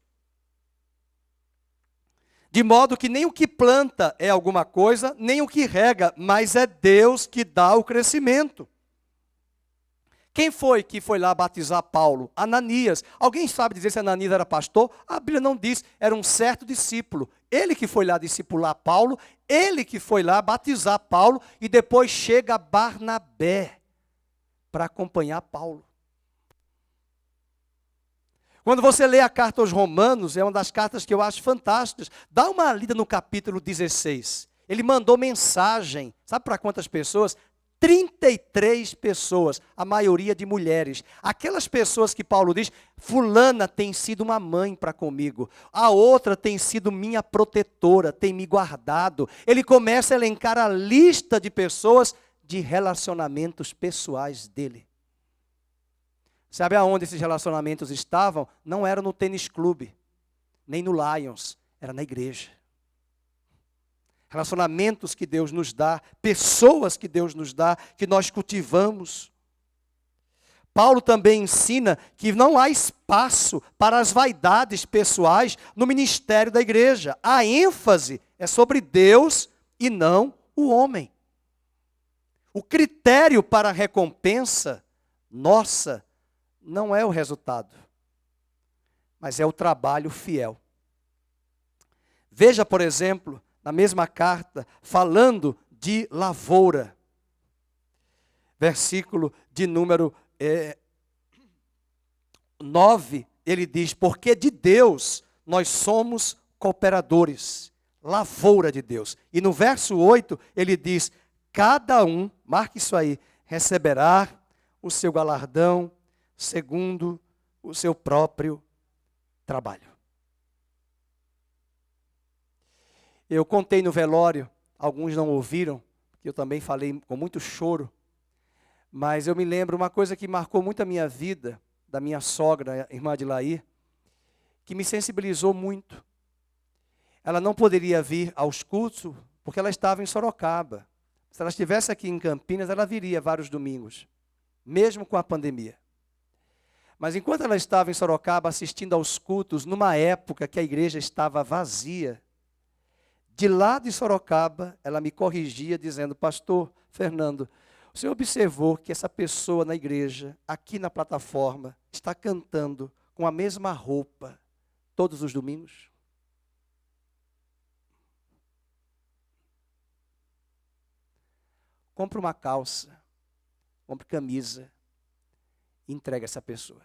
De modo que nem o que planta é alguma coisa, nem o que rega, mas é Deus que dá o crescimento. Quem foi que foi lá batizar Paulo? Ananias. Alguém sabe dizer se Ananias era pastor? A Bíblia não diz, era um certo discípulo. Ele que foi lá discipular Paulo, ele que foi lá batizar Paulo, e depois chega Barnabé para acompanhar Paulo. Quando você lê a carta aos Romanos, é uma das cartas que eu acho fantásticas. Dá uma lida no capítulo 16. Ele mandou mensagem, sabe para quantas pessoas? 33 pessoas, a maioria de mulheres. Aquelas pessoas que Paulo diz, fulana tem sido uma mãe para comigo, a outra tem sido minha protetora, tem me guardado. Ele começa a elencar a lista de pessoas de relacionamentos pessoais dele. Sabe aonde esses relacionamentos estavam? Não era no tênis clube, nem no Lions, era na igreja. Relacionamentos que Deus nos dá, pessoas que Deus nos dá, que nós cultivamos. Paulo também ensina que não há espaço para as vaidades pessoais no ministério da igreja. A ênfase é sobre Deus e não o homem. O critério para a recompensa nossa não é o resultado, mas é o trabalho fiel. Veja, por exemplo, na mesma carta, falando de lavoura. Versículo de número 9, ele diz, porque de Deus nós somos cooperadores, lavoura de Deus. E no verso 8, ele diz, cada um, marque isso aí, receberá o seu galardão segundo o seu próprio trabalho. Eu contei no velório, alguns não ouviram, que eu também falei com muito choro, mas eu me lembro uma coisa que marcou muito a minha vida, da minha sogra, a irmã Adilaí, que me sensibilizou muito. Ela não poderia vir aos cultos porque ela estava em Sorocaba. Se ela estivesse aqui em Campinas, ela viria vários domingos, mesmo com a pandemia. Mas enquanto ela estava em Sorocaba assistindo aos cultos, numa época que a igreja estava vazia, de lá de Sorocaba, ela me corrigia dizendo: pastor Fernando, o senhor observou que essa pessoa na igreja, aqui na plataforma, está cantando com a mesma roupa todos os domingos? Compre uma calça, compre camisa e entregue a essa pessoa.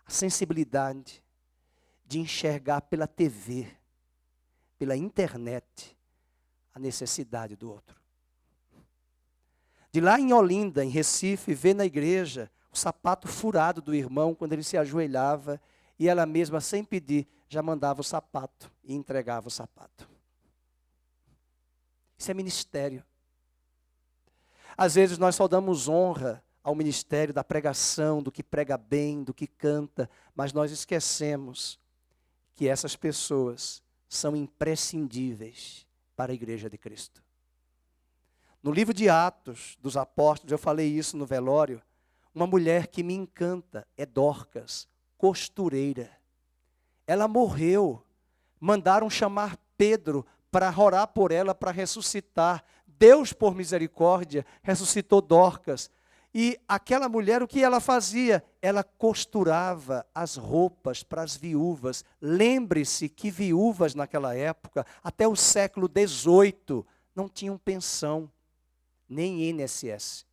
A sensibilidade de enxergar pela TV, pela internet, a necessidade do outro. De lá em Olinda, em Recife, ver na igreja o sapato furado do irmão quando ele se ajoelhava e ela mesma, sem pedir, já mandava o sapato e entregava o sapato. Isso é ministério. Às vezes nós só damos honra ao ministério da pregação, do que prega bem, do que canta, mas nós esquecemos que essas pessoas são imprescindíveis para a igreja de Cristo. No livro de Atos dos Apóstolos, eu falei isso no velório, uma mulher que me encanta é Dorcas, costureira. Ela morreu, mandaram chamar Pedro para orar por ela, para ressuscitar. Deus, por misericórdia, ressuscitou Dorcas. E aquela mulher, o que ela fazia? Ela costurava as roupas para as viúvas. Lembre-se que viúvas naquela época, até o século XVIII, não tinham pensão, nem INSS.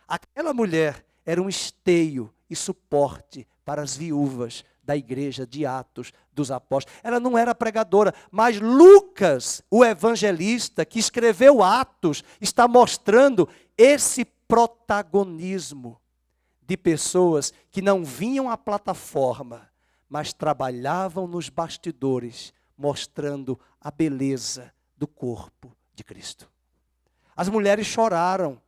Aquela mulher era um esteio e suporte para as viúvas da igreja de Atos dos Apóstolos. Ela não era pregadora, mas Lucas, o evangelista que escreveu Atos, está mostrando esse protagonismo de pessoas que não vinham à plataforma, mas trabalhavam nos bastidores, mostrando a beleza do corpo de Cristo. As mulheres choraram,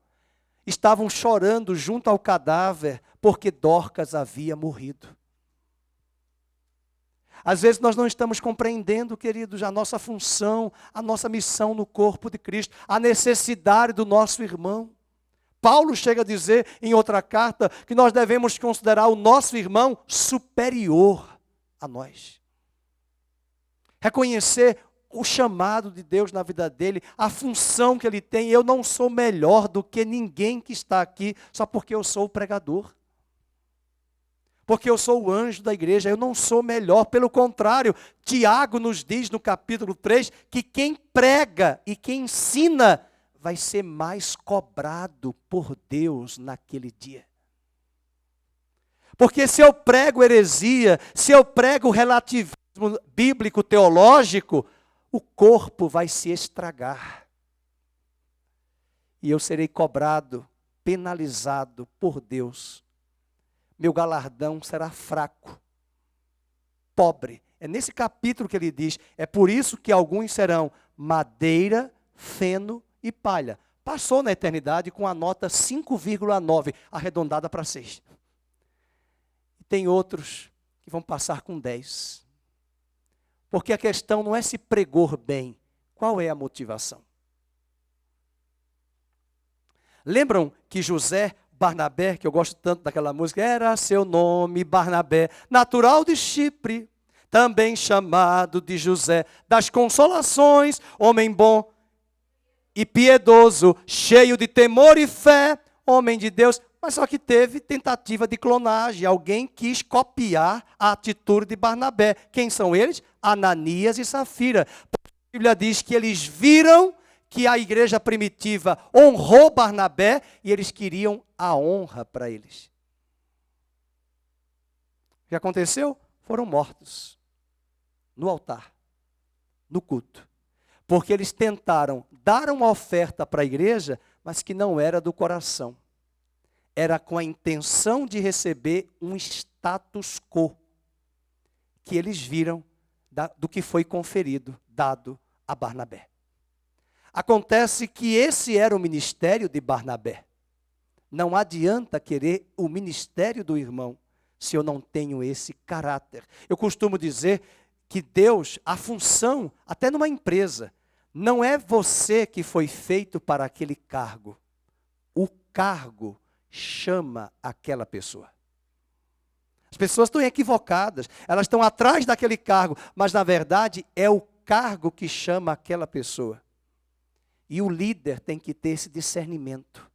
estavam chorando junto ao cadáver, porque Dorcas havia morrido. Às vezes nós não estamos compreendendo, queridos, a nossa função, a nossa missão no corpo de Cristo, a necessidade do nosso irmão. Paulo chega a dizer em outra carta que nós devemos considerar o nosso irmão superior a nós. Reconhecer o chamado de Deus na vida dele, a função que ele tem. Eu não sou melhor do que ninguém que está aqui só porque eu sou o pregador. Porque eu sou o anjo da igreja, eu não sou melhor. Pelo contrário, Tiago nos diz no capítulo 3 que quem prega e quem ensina vai ser mais cobrado por Deus naquele dia. Porque se eu prego heresia, se eu prego relativismo bíblico teológico, o corpo vai se estragar. E eu serei cobrado, penalizado por Deus. Meu galardão será fraco, pobre. É nesse capítulo que ele diz, é por isso que alguns serão madeira, feno e palha. Passou na eternidade com a nota 5,9, arredondada para 6. E tem outros que vão passar com 10. Porque a questão não é se pregou bem, qual é a motivação? Lembram que José, Barnabé, que eu gosto tanto daquela música, era seu nome Barnabé, natural de Chipre, também chamado de José, das consolações, homem bom e piedoso, cheio de temor e fé, homem de Deus. Mas só que teve tentativa de clonagem, alguém quis copiar a atitude de Barnabé. Quem são eles? Ananias e Safira. A Bíblia diz que eles viram que a igreja primitiva honrou Barnabé e eles queriam a honra para eles. O que aconteceu? Foram mortos no altar, no culto. Porque eles tentaram dar uma oferta para a igreja, mas que não era do coração. Era com a intenção de receber um status quo que eles viram do que foi conferido, dado a Barnabé. Acontece que esse era o ministério de Barnabé. Não adianta querer o ministério do irmão se eu não tenho esse caráter. Eu costumo dizer que Deus, a função, até numa empresa, não é você que foi feito para aquele cargo. O cargo chama aquela pessoa. As pessoas estão equivocadas, elas estão atrás daquele cargo, mas na verdade é o cargo que chama aquela pessoa. E o líder tem que ter esse discernimento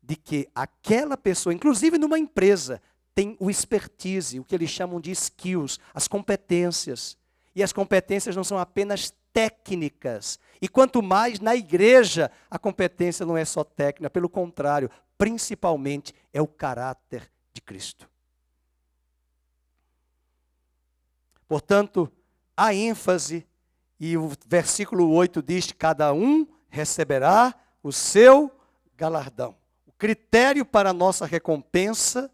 de que aquela pessoa, inclusive numa empresa, tem o expertise, o que eles chamam de skills, as competências. E as competências não são apenas técnicas. E quanto mais na igreja, a competência não é só técnica, pelo contrário, principalmente é o caráter de Cristo. Portanto, a ênfase, e o versículo 8 diz: cada um receberá o seu galardão. O critério para a nossa recompensa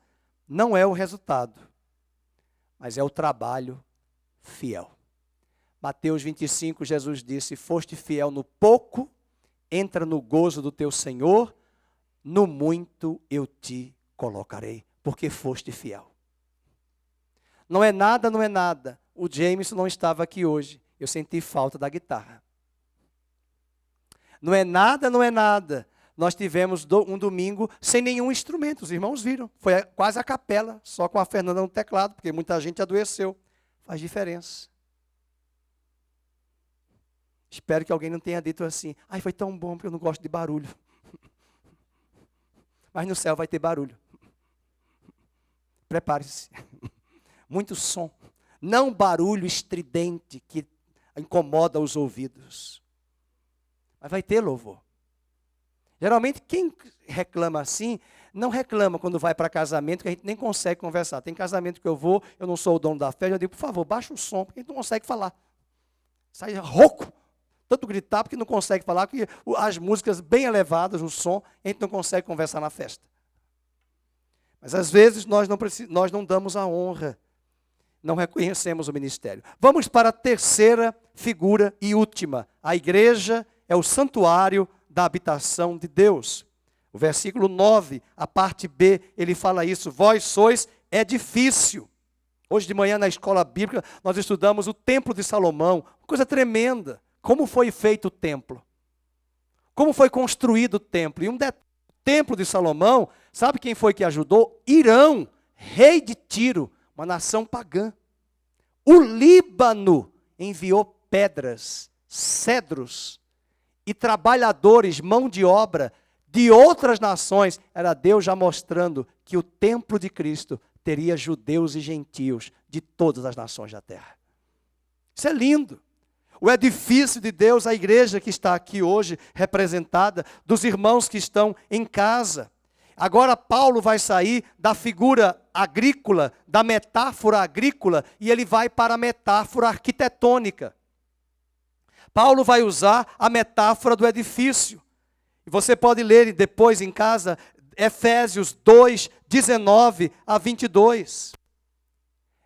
não é o resultado, mas é o trabalho fiel. Mateus 25, Jesus disse: foste fiel no pouco, entra no gozo do teu Senhor, no muito eu te colocarei, porque foste fiel. Não é nada, não é nada. O James não estava aqui hoje, eu senti falta da guitarra. Não é nada, não é nada. Nós tivemos um domingo sem nenhum instrumento, os irmãos viram. Foi quase a capela, só com a Fernanda no teclado, porque muita gente adoeceu. Faz diferença. Espero que alguém não tenha dito assim: ai, foi tão bom porque eu não gosto de barulho. Mas no céu vai ter barulho. Prepare-se. Muito som. Não barulho estridente que incomoda os ouvidos. Mas vai ter louvor. Geralmente quem reclama assim, não reclama quando vai para casamento, que a gente nem consegue conversar. Tem casamento que eu vou, eu não sou o dono da festa, eu digo: por favor, baixa o som, porque a gente não consegue falar. Sai rouco. Tanto gritar porque não consegue falar, porque as músicas bem elevadas, o som, a gente não consegue conversar na festa. Mas às vezes nós não damos a honra, não reconhecemos o ministério. Vamos para a terceira figura e última. A igreja é o santuário da habitação de Deus. O versículo 9, a parte B, ele fala isso: vós sois edifício. Hoje de manhã na escola bíblica nós estudamos o templo de Salomão, coisa tremenda. Como foi feito o templo? Como foi construído o templo? E o templo de Salomão, sabe quem foi que ajudou? Irão, rei de Tiro, uma nação pagã. O Líbano enviou pedras, cedros e trabalhadores, mão de obra de outras nações. Era Deus já mostrando que o templo de Cristo teria judeus e gentios de todas as nações da terra. Isso é lindo. O edifício de Deus, a igreja que está aqui hoje representada, dos irmãos que estão em casa. Agora Paulo vai sair da figura agrícola, da metáfora agrícola, e ele vai para a metáfora arquitetônica. Paulo vai usar a metáfora do edifício. E você pode ler depois em casa Efésios 2, 19 a 22.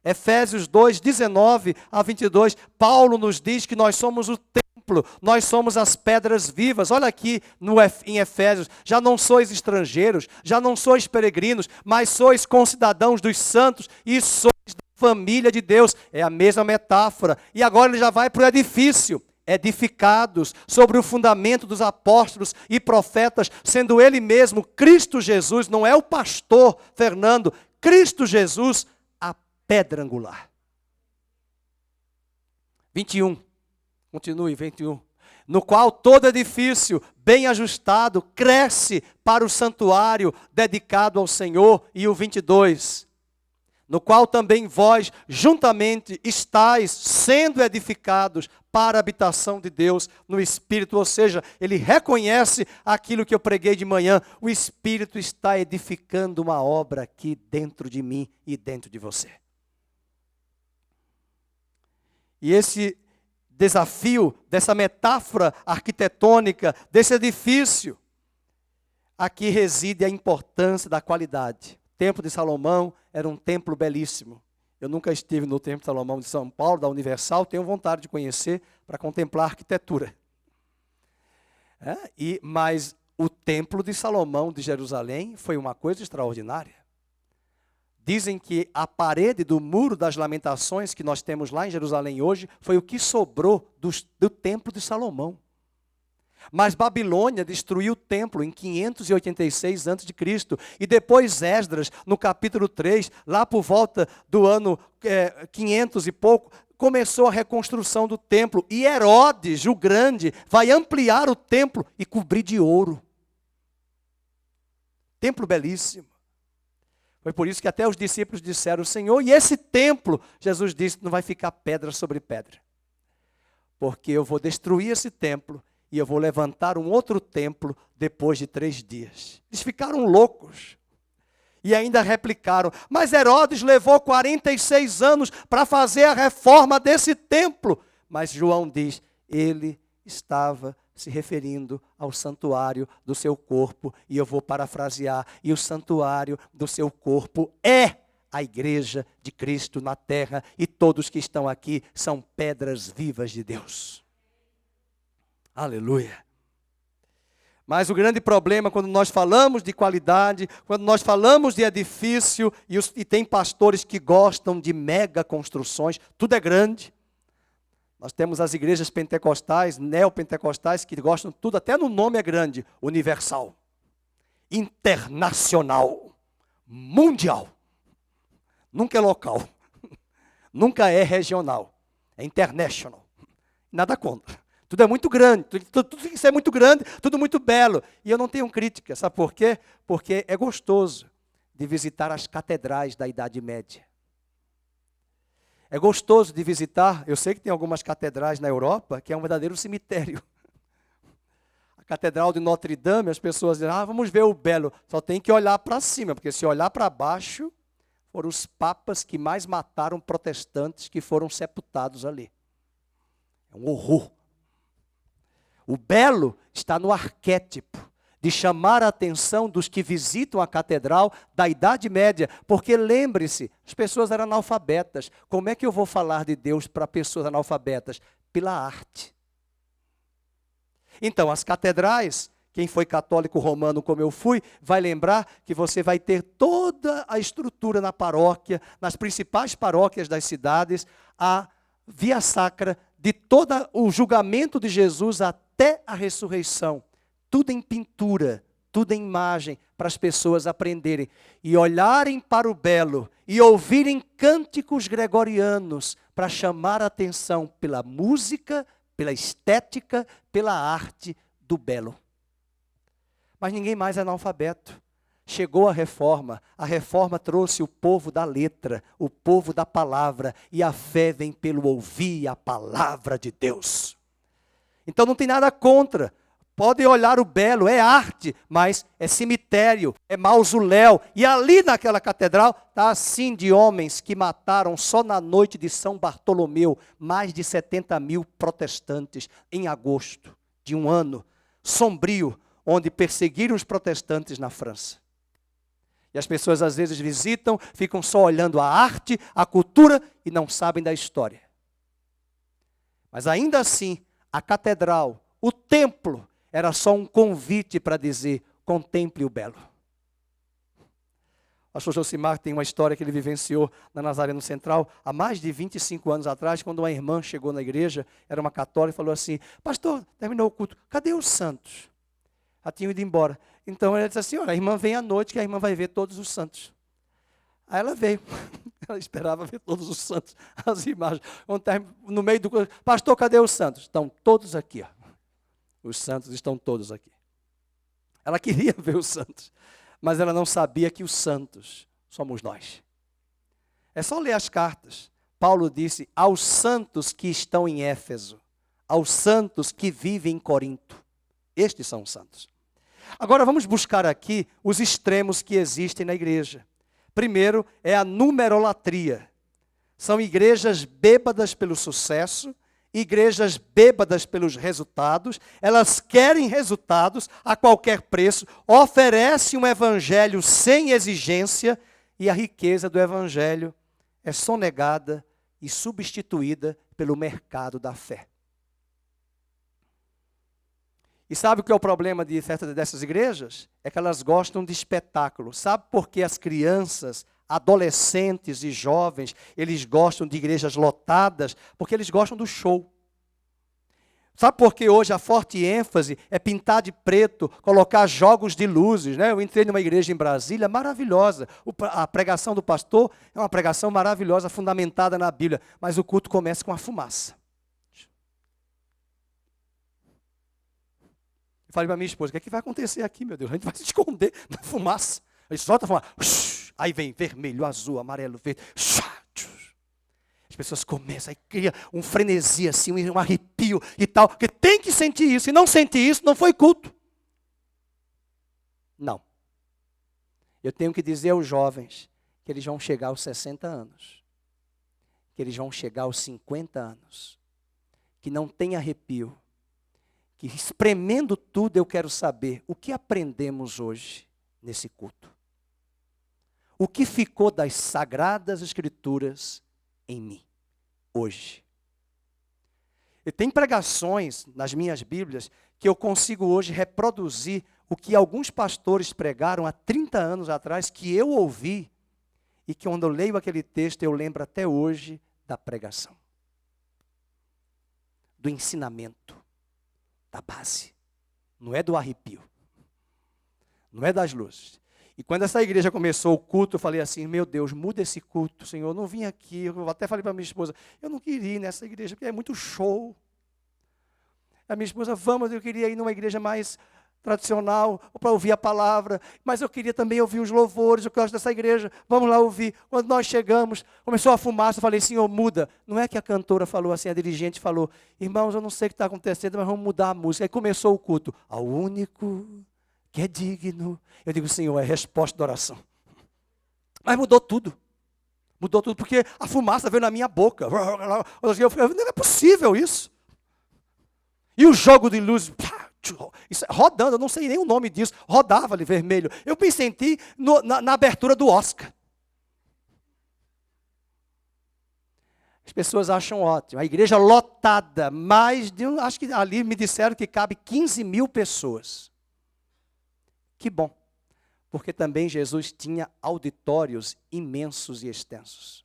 Efésios 2, 19 a 22, Paulo nos diz que nós somos o templo, nós somos as pedras vivas. Olha aqui em Efésios: já não sois estrangeiros, já não sois peregrinos, mas sois concidadãos dos santos e sois da família de Deus. É a mesma metáfora. E agora ele já vai para o edifício. Edificados sobre o fundamento dos apóstolos e profetas, sendo ele mesmo, Cristo Jesus, não é o pastor Fernando, Cristo Jesus, pedra angular. 21, continue, 21. No qual todo edifício bem ajustado cresce para o santuário dedicado ao Senhor. E o 22. No qual também vós juntamente estáis sendo edificados para a habitação de Deus no Espírito. Ou seja, ele reconhece aquilo que eu preguei de manhã: o Espírito está edificando uma obra aqui dentro de mim e dentro de você. E esse desafio dessa metáfora arquitetônica, desse edifício, aqui reside a importância da qualidade. O templo de Salomão era um templo belíssimo. Eu nunca estive no templo de Salomão de São Paulo, da Universal, tenho vontade de conhecer para contemplar a arquitetura. Mas O templo de Salomão de Jerusalém foi uma coisa extraordinária. Dizem que a parede do Muro das Lamentações que nós temos lá em Jerusalém hoje foi o que sobrou do templo de Salomão. Mas Babilônia destruiu o templo em 586 a.C. E depois Esdras, no capítulo 3, lá por volta do ano 500 e pouco, começou a reconstrução do templo. E Herodes, o Grande, vai ampliar o templo e cobrir de ouro. Templo belíssimo. Foi por isso que até os discípulos disseram: Senhor, e esse templo? Jesus disse: não vai ficar pedra sobre pedra. Porque eu vou destruir esse templo e eu vou levantar um outro templo depois de 3 dias. Eles ficaram loucos. E ainda replicaram: mas Herodes levou 46 anos para fazer a reforma desse templo. Mas João diz: ele estava se referindo ao santuário do seu corpo, e eu vou parafrasear, e o santuário do seu corpo é a igreja de Cristo na terra, e todos que estão aqui são pedras vivas de Deus. Aleluia. Mas o grande problema quando nós falamos de qualidade, quando nós falamos de edifício, e tem pastores que gostam de mega construções, tudo é grande. Nós temos as igrejas pentecostais, neopentecostais, que gostam tudo, até no nome é grande: universal, internacional, mundial. Nunca é local, nunca é regional, é international. Nada contra. Tudo é muito grande, tudo tem que ser muito grande, tudo muito belo. E eu não tenho crítica, sabe por quê? Porque é gostoso de visitar as catedrais da Idade Média. É gostoso de visitar, eu sei que tem algumas catedrais na Europa que é um verdadeiro cemitério. A Catedral de Notre Dame, as pessoas dizem: vamos ver o belo. Só tem que olhar para cima, porque se olhar para baixo, foram os papas que mais mataram protestantes que foram sepultados ali. É um horror. O belo está no arquétipo de chamar a atenção dos que visitam a catedral da Idade Média, porque lembre-se, as pessoas eram analfabetas. Como é que eu vou falar de Deus para pessoas analfabetas? Pela arte. Então, as catedrais, quem foi católico romano como eu fui, vai lembrar que você vai ter toda a estrutura na paróquia, nas principais paróquias das cidades, a via sacra de todo o julgamento de Jesus até a ressurreição. Tudo em pintura, tudo em imagem, para as pessoas aprenderem e olharem para o belo e ouvirem cânticos gregorianos para chamar a atenção pela música, pela estética, pela arte do belo. Mas ninguém mais é analfabeto. Chegou a reforma trouxe o povo da letra, o povo da palavra, e a fé vem pelo ouvir a palavra de Deus. Então não tem nada contra. Podem olhar o belo, é arte, mas é cemitério, é mausoléu. E ali naquela catedral está assim de homens que mataram só na noite de São Bartolomeu mais de 70 mil protestantes em agosto de um ano sombrio, onde perseguiram os protestantes na França. E as pessoas às vezes visitam, ficam só olhando a arte, a cultura e não sabem da história. Mas ainda assim, a catedral, o templo, era só um convite para dizer: contemple o belo. O pastor Josimar tem uma história que ele vivenciou na Nazareno Central há mais de 25 anos atrás, quando uma irmã chegou na igreja, era uma católica, e falou assim: pastor, terminou o culto, cadê os santos? Já tinham ido embora. Então ela disse assim: olha, a irmã vem à noite que a irmã vai ver todos os santos. Aí ela veio, ela esperava ver todos os santos, as imagens. No meio do culto: pastor, cadê os santos? Estão todos aqui, ó. Os santos estão todos aqui. Ela queria ver os santos, mas ela não sabia que os santos somos nós. É só ler as cartas. Paulo disse: aos santos que estão em Éfeso, aos santos que vivem em Corinto. Estes são os santos. Agora vamos buscar aqui os extremos que existem na igreja. Primeiro é a numerolatria. São igrejas bêbadas pelo sucesso, igrejas bêbadas pelos resultados. Elas querem resultados a qualquer preço, oferecem um evangelho sem exigência, e a riqueza do evangelho é sonegada e substituída pelo mercado da fé. E sabe o que é o problema de certas dessas igrejas? É que elas gostam de espetáculo. Sabe por que as crianças, adolescentes e jovens, eles gostam de igrejas lotadas? Porque eles gostam do show. Sabe por que hoje a forte ênfase é pintar de preto, colocar jogos de luzes, né? Eu entrei numa igreja em Brasília, maravilhosa. A pregação do pastor é uma pregação maravilhosa, fundamentada na Bíblia. Mas o culto começa com a fumaça. Eu falei para minha esposa, o que é que vai acontecer aqui, meu Deus? A gente vai se esconder na fumaça. Aí solta a fumaça. Aí vem vermelho, azul, amarelo, verde. As pessoas começam, aí cria um frenesi assim, um arrepio e tal, porque tem que sentir isso. Se não sentir isso, não foi culto. Não. Eu tenho que dizer aos jovens que eles vão chegar aos 60 anos, que eles vão chegar aos 50 anos, que não tem arrepio, que espremendo tudo eu quero saber o que aprendemos hoje nesse culto. O que ficou das sagradas escrituras em mim, hoje. E tem pregações nas minhas Bíblias que eu consigo hoje reproduzir o que alguns pastores pregaram há 30 anos atrás, que eu ouvi, e que quando eu leio aquele texto eu lembro até hoje da pregação. Do ensinamento, da base. Não é do arrepio. Não é das luzes. E quando essa igreja começou o culto, eu falei assim, meu Deus, muda esse culto, Senhor. Eu não vim aqui, eu até falei para minha esposa, eu não queria ir nessa igreja, porque é muito show. A minha esposa, vamos, eu queria ir numa igreja mais tradicional, para ouvir a palavra, mas eu queria também ouvir os louvores, eu gosto dessa igreja, vamos lá ouvir. Quando nós chegamos, começou a fumaça, eu falei, Senhor, muda. Não é que a cantora falou assim, a dirigente falou, irmãos, eu não sei o que está acontecendo, mas vamos mudar a música. Aí começou o culto, ao único que é digno. Eu digo, Senhor, é resposta da oração. Mas mudou tudo. Mudou tudo, porque a fumaça veio na minha boca. Eu falei, não é possível isso. E o jogo de luz, isso, rodando, eu não sei nem o nome disso, rodava ali vermelho. Eu me senti na abertura do Oscar. As pessoas acham ótimo. A igreja lotada, acho que ali me disseram que cabe 15 mil pessoas. Que bom, porque também Jesus tinha auditórios imensos e extensos.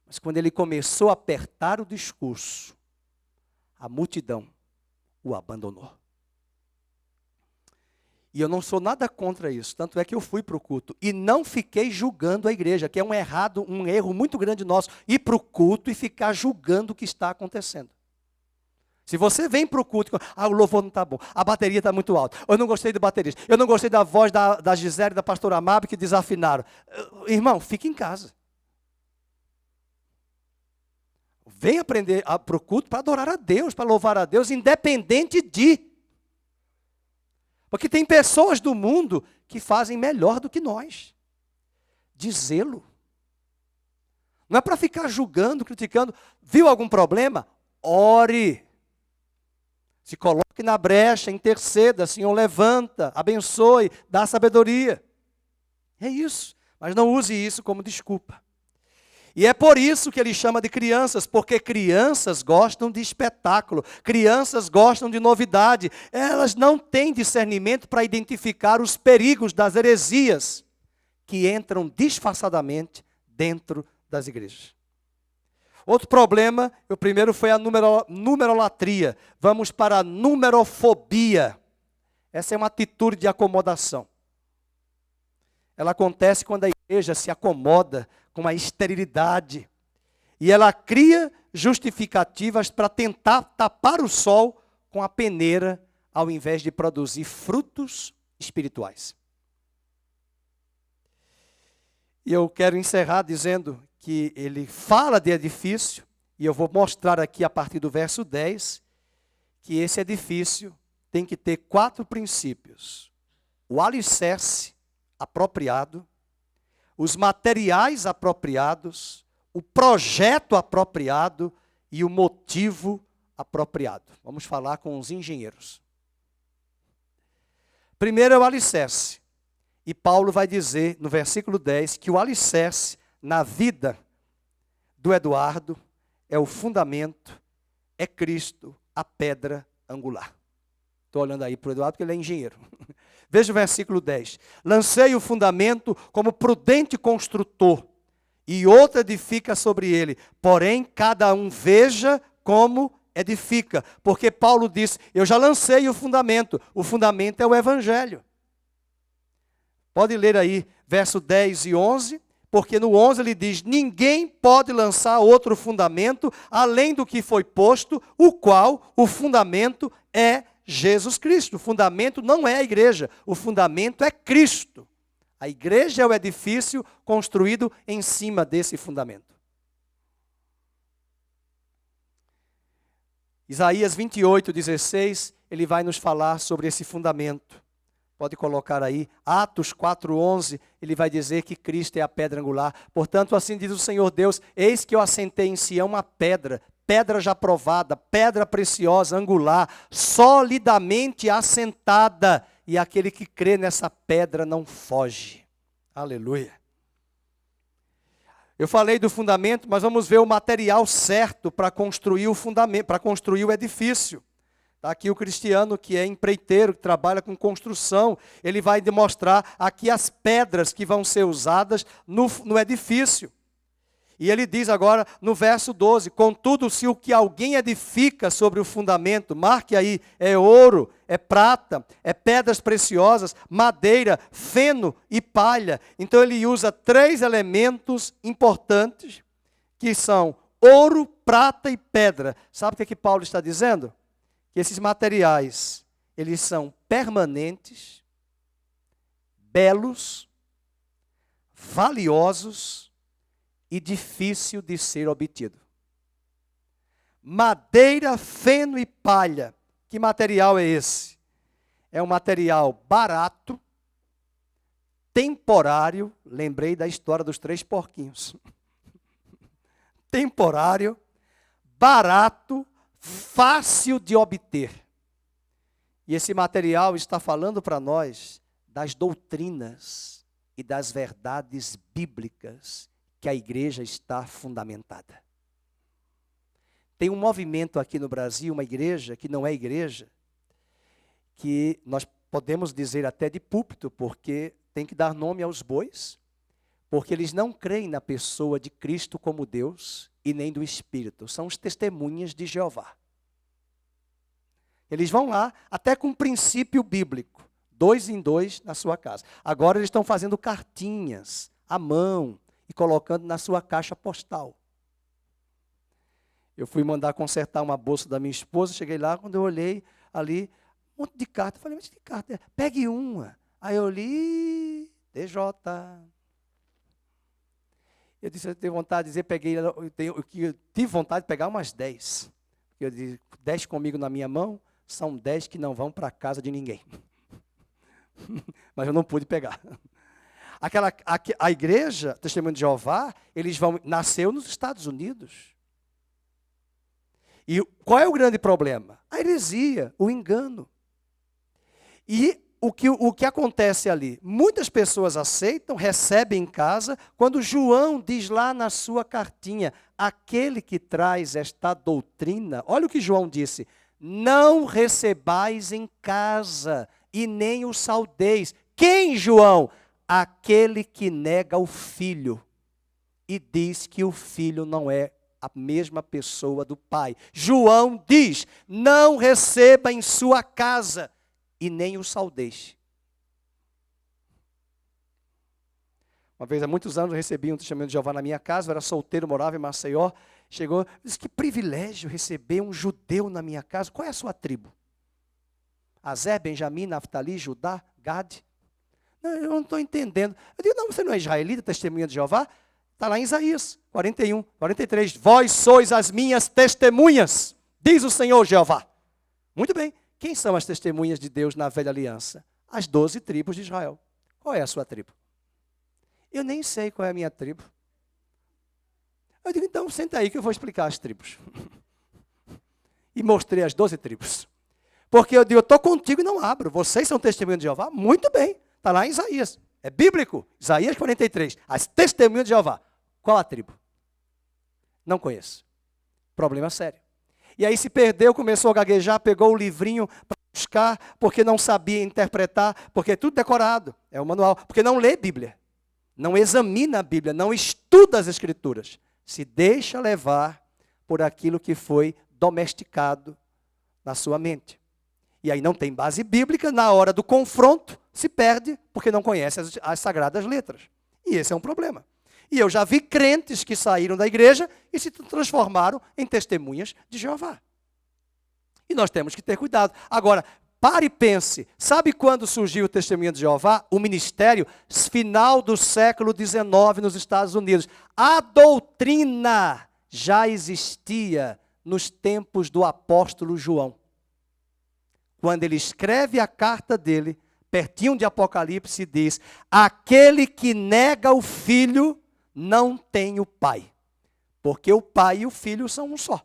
Mas quando ele começou a apertar o discurso, a multidão o abandonou. E eu não sou nada contra isso, tanto é que eu fui para o culto e não fiquei julgando a igreja, que é um erro muito grande nosso, ir para o culto e ficar julgando o que está acontecendo. Se você vem para o culto, o louvor não está bom, a bateria está muito alta, eu não gostei do baterista, eu não gostei da voz da Gisele e da pastora Amábio que desafinaram. Irmão, fique em casa. Vem aprender para o culto para adorar a Deus, para louvar a Deus, independente de. Porque tem pessoas do mundo que fazem melhor do que nós. De zelo. Não é para ficar julgando, criticando. Viu algum problema? Ore. Se coloque na brecha, interceda, Senhor, levanta, abençoe, dá sabedoria. É isso. Mas não use isso como desculpa. E é por isso que ele chama de crianças, porque crianças gostam de espetáculo, crianças gostam de novidade. Elas não têm discernimento para identificar os perigos das heresias que entram disfarçadamente dentro das igrejas. Outro problema, o primeiro foi a numerolatria. Vamos para a numerofobia. Essa é uma atitude de acomodação. Ela acontece quando a igreja se acomoda com a esterilidade. E ela cria justificativas para tentar tapar o sol com a peneira, ao invés de produzir frutos espirituais. E eu quero encerrar dizendo que ele fala de edifício, e eu vou mostrar aqui a partir do verso 10, que esse edifício tem que ter 4 princípios. O alicerce apropriado, os materiais apropriados, o projeto apropriado e o motivo apropriado. Vamos falar com os engenheiros. Primeiro é o alicerce. E Paulo vai dizer no versículo 10 que o alicerce na vida do Eduardo é o fundamento, é Cristo, a pedra angular. Estou olhando aí para o Eduardo porque ele é engenheiro. Veja o versículo 10. Lancei o fundamento como prudente construtor, e outro edifica sobre ele. Porém, cada um veja como edifica. Porque Paulo disse, eu já lancei o fundamento é o Evangelho. Pode ler aí, verso 10 e 11, porque no 11 ele diz, ninguém pode lançar outro fundamento, além do que foi posto, o qual, o fundamento é Jesus Cristo. O fundamento não é a igreja, o fundamento é Cristo. A igreja é o edifício construído em cima desse fundamento. Isaías 28:16, ele vai nos falar sobre esse fundamento. Pode colocar aí, Atos 4:11, ele vai dizer que Cristo é a pedra angular. Portanto, assim diz o Senhor Deus, eis que eu assentei em Sião uma pedra, pedra já provada, pedra preciosa, angular, solidamente assentada, e aquele que crê nessa pedra não foge. Aleluia. Eu falei do fundamento, mas vamos ver o material certo para construir o fundamento, para construir o edifício. Está aqui o Cristiano, que é empreiteiro, que trabalha com construção, ele vai demonstrar aqui as pedras que vão ser usadas no edifício. E ele diz agora no verso 12, contudo, se o que alguém edifica sobre o fundamento, marque aí, é ouro, é prata, é pedras preciosas, madeira, feno e palha. Então ele usa 3 elementos importantes, que são ouro, prata e pedra. Sabe o que Paulo está dizendo? Que esses materiais, eles são permanentes, belos, valiosos e difícil de ser obtido. Madeira, feno e palha. Que material é esse? É um material barato, temporário. Lembrei da história dos 3 porquinhos. Temporário, barato, fácil de obter. E esse material está falando para nós das doutrinas e das verdades bíblicas que a igreja está fundamentada. Tem um movimento aqui no Brasil, uma igreja que não é igreja, que nós podemos dizer até de púlpito, porque tem que dar nome aos bois, porque eles não creem na pessoa de Cristo como Deus e nem do Espírito. São os testemunhas de Jeová. Eles vão lá, até com um princípio bíblico, 2 em 2 na sua casa. Agora eles estão fazendo cartinhas à mão e colocando na sua caixa postal. Eu fui mandar consertar uma bolsa da minha esposa, cheguei lá, quando eu olhei ali, um monte de carta. Eu falei, mas que carta é? Pegue uma. Aí eu li, DJ. Eu disse, eu tenho vontade de dizer, eu tive vontade de pegar umas 10. Eu disse, 10 comigo na minha mão, são 10 que não vão para a casa de ninguém. Mas eu não pude pegar. A igreja, Testemunho de Jeová, nasceu nos Estados Unidos. E qual é o grande problema? A heresia, o engano. E o que acontece ali? Muitas pessoas aceitam, recebem em casa, quando João diz lá na sua cartinha, aquele que traz esta doutrina, olha o que João disse, não recebais em casa e nem o saudeis. Quem, João? Aquele que nega o filho e diz que o filho não é a mesma pessoa do pai. João diz, não receba em sua casa e nem o saudeis. Uma vez, há muitos anos, eu recebi um testemunho de Jeová na minha casa, eu era solteiro, morava em Maceió, chegou, disse, que privilégio receber um judeu na minha casa. Qual é a sua tribo? Azer, Benjamim, Naftali, Judá, Gade? Não, eu não estou entendendo. Eu digo, não, você não é israelita, testemunha de Jeová? Está lá em Isaías 41, 43. Vós sois as minhas testemunhas, diz o Senhor Jeová. Muito bem. Quem são as testemunhas de Deus na velha aliança? As 12 tribos de Israel. Qual é a sua tribo? Eu nem sei qual é a minha tribo. Eu digo, então, senta aí que eu vou explicar as tribos. E mostrei as 12 tribos. Porque eu digo, eu estou contigo e não abro. Vocês são testemunhas de Jeová? Muito bem. Está lá em Isaías. É bíblico. Isaías 43. As testemunhas de Jeová. Qual a tribo? Não conheço. Problema sério. E aí se perdeu, começou a gaguejar, pegou o livrinho para buscar, porque não sabia interpretar, porque é tudo decorado, é o manual, porque não lê Bíblia, não examina a Bíblia, não estuda as Escrituras, se deixa levar por aquilo que foi domesticado na sua mente. E aí não tem base bíblica, na hora do confronto se perde, porque não conhece as sagradas letras. E esse é um problema. E eu já vi crentes que saíram da igreja e se transformaram em testemunhas de Jeová. E nós temos que ter cuidado. Agora, pare e pense, sabe quando surgiu o testemunho de Jeová? O ministério, final do século XIX nos Estados Unidos. A doutrina já existia nos tempos do apóstolo João. Quando ele escreve a carta dele, pertinho de Apocalipse, diz: aquele que nega o filho não tem o pai, porque o pai e o filho são um só.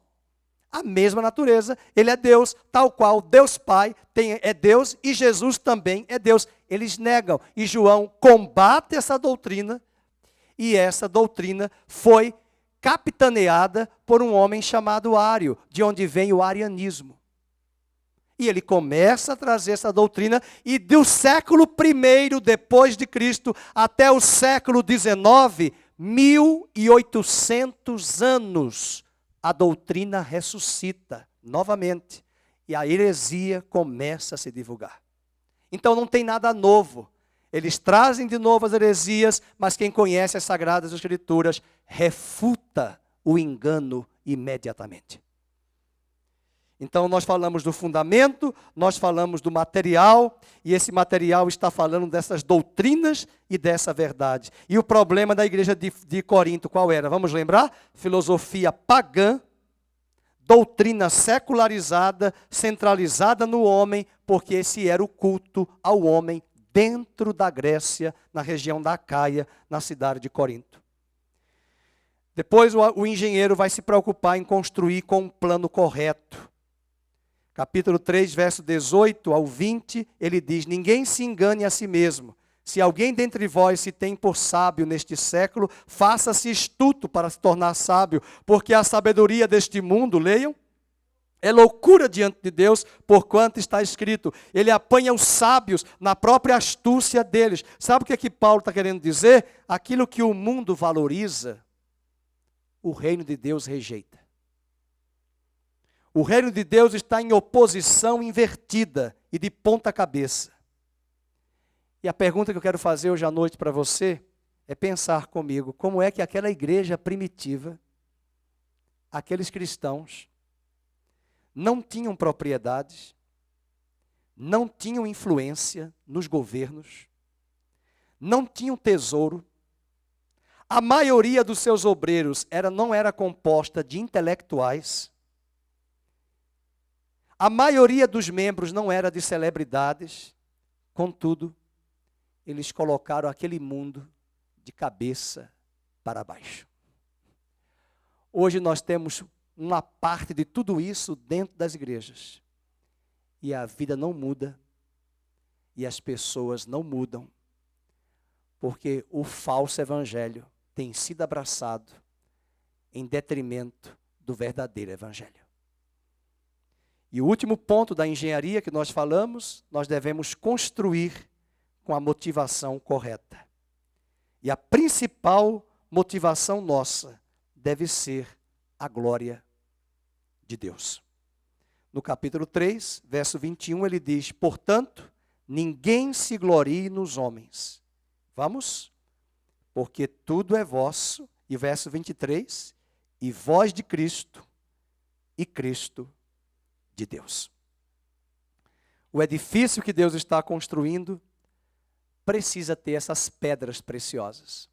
A mesma natureza, ele é Deus, tal qual Deus Pai é Deus e Jesus também é Deus. Eles negam, e João combate essa doutrina, e essa doutrina foi capitaneada por um homem chamado Ário, de onde vem o arianismo. E ele começa a trazer essa doutrina, e do século I depois de Cristo até o século XIX, 1800 anos, a doutrina ressuscita novamente. E a heresia começa a se divulgar. Então não tem nada novo. Eles trazem de novo as heresias, mas quem conhece as Sagradas Escrituras refuta o engano imediatamente. Então nós falamos do fundamento, nós falamos do material, e esse material está falando dessas doutrinas e dessa verdade. E o problema da igreja de Corinto qual era? Vamos lembrar? Filosofia pagã, doutrina secularizada, centralizada no homem, porque esse era o culto ao homem dentro da Grécia, na região da Acaia, na cidade de Corinto. Depois o engenheiro vai se preocupar em construir com um plano correto. Capítulo 3, verso 18 ao 20, ele diz: ninguém se engane a si mesmo. Se alguém dentre vós se tem por sábio neste século, faça-se astuto para se tornar sábio, porque a sabedoria deste mundo, leiam, é loucura diante de Deus, porquanto está escrito, ele apanha os sábios na própria astúcia deles. Sabe o que é que Paulo está querendo dizer? Aquilo que o mundo valoriza, o reino de Deus rejeita. O reino de Deus está em oposição invertida e de ponta cabeça. E a pergunta que eu quero fazer hoje à noite para você é pensar comigo, como é que aquela igreja primitiva, aqueles cristãos, não tinham propriedades, não tinham influência nos governos, não tinham tesouro, a maioria dos seus obreiros não era composta de intelectuais, a maioria dos membros não era de celebridades, contudo, eles colocaram aquele mundo de cabeça para baixo. Hoje nós temos uma parte de tudo isso dentro das igrejas. E a vida não muda, e as pessoas não mudam, porque o falso evangelho tem sido abraçado em detrimento do verdadeiro evangelho. E o último ponto da engenharia que nós falamos, nós devemos construir com a motivação correta. E a principal motivação nossa deve ser a glória de Deus. No capítulo 3, verso 21, ele diz: portanto, ninguém se glorie nos homens. Vamos? Porque tudo é vosso. E verso 23, e vós de Cristo, e Cristo de Deus. O edifício que Deus está construindo precisa ter essas pedras preciosas: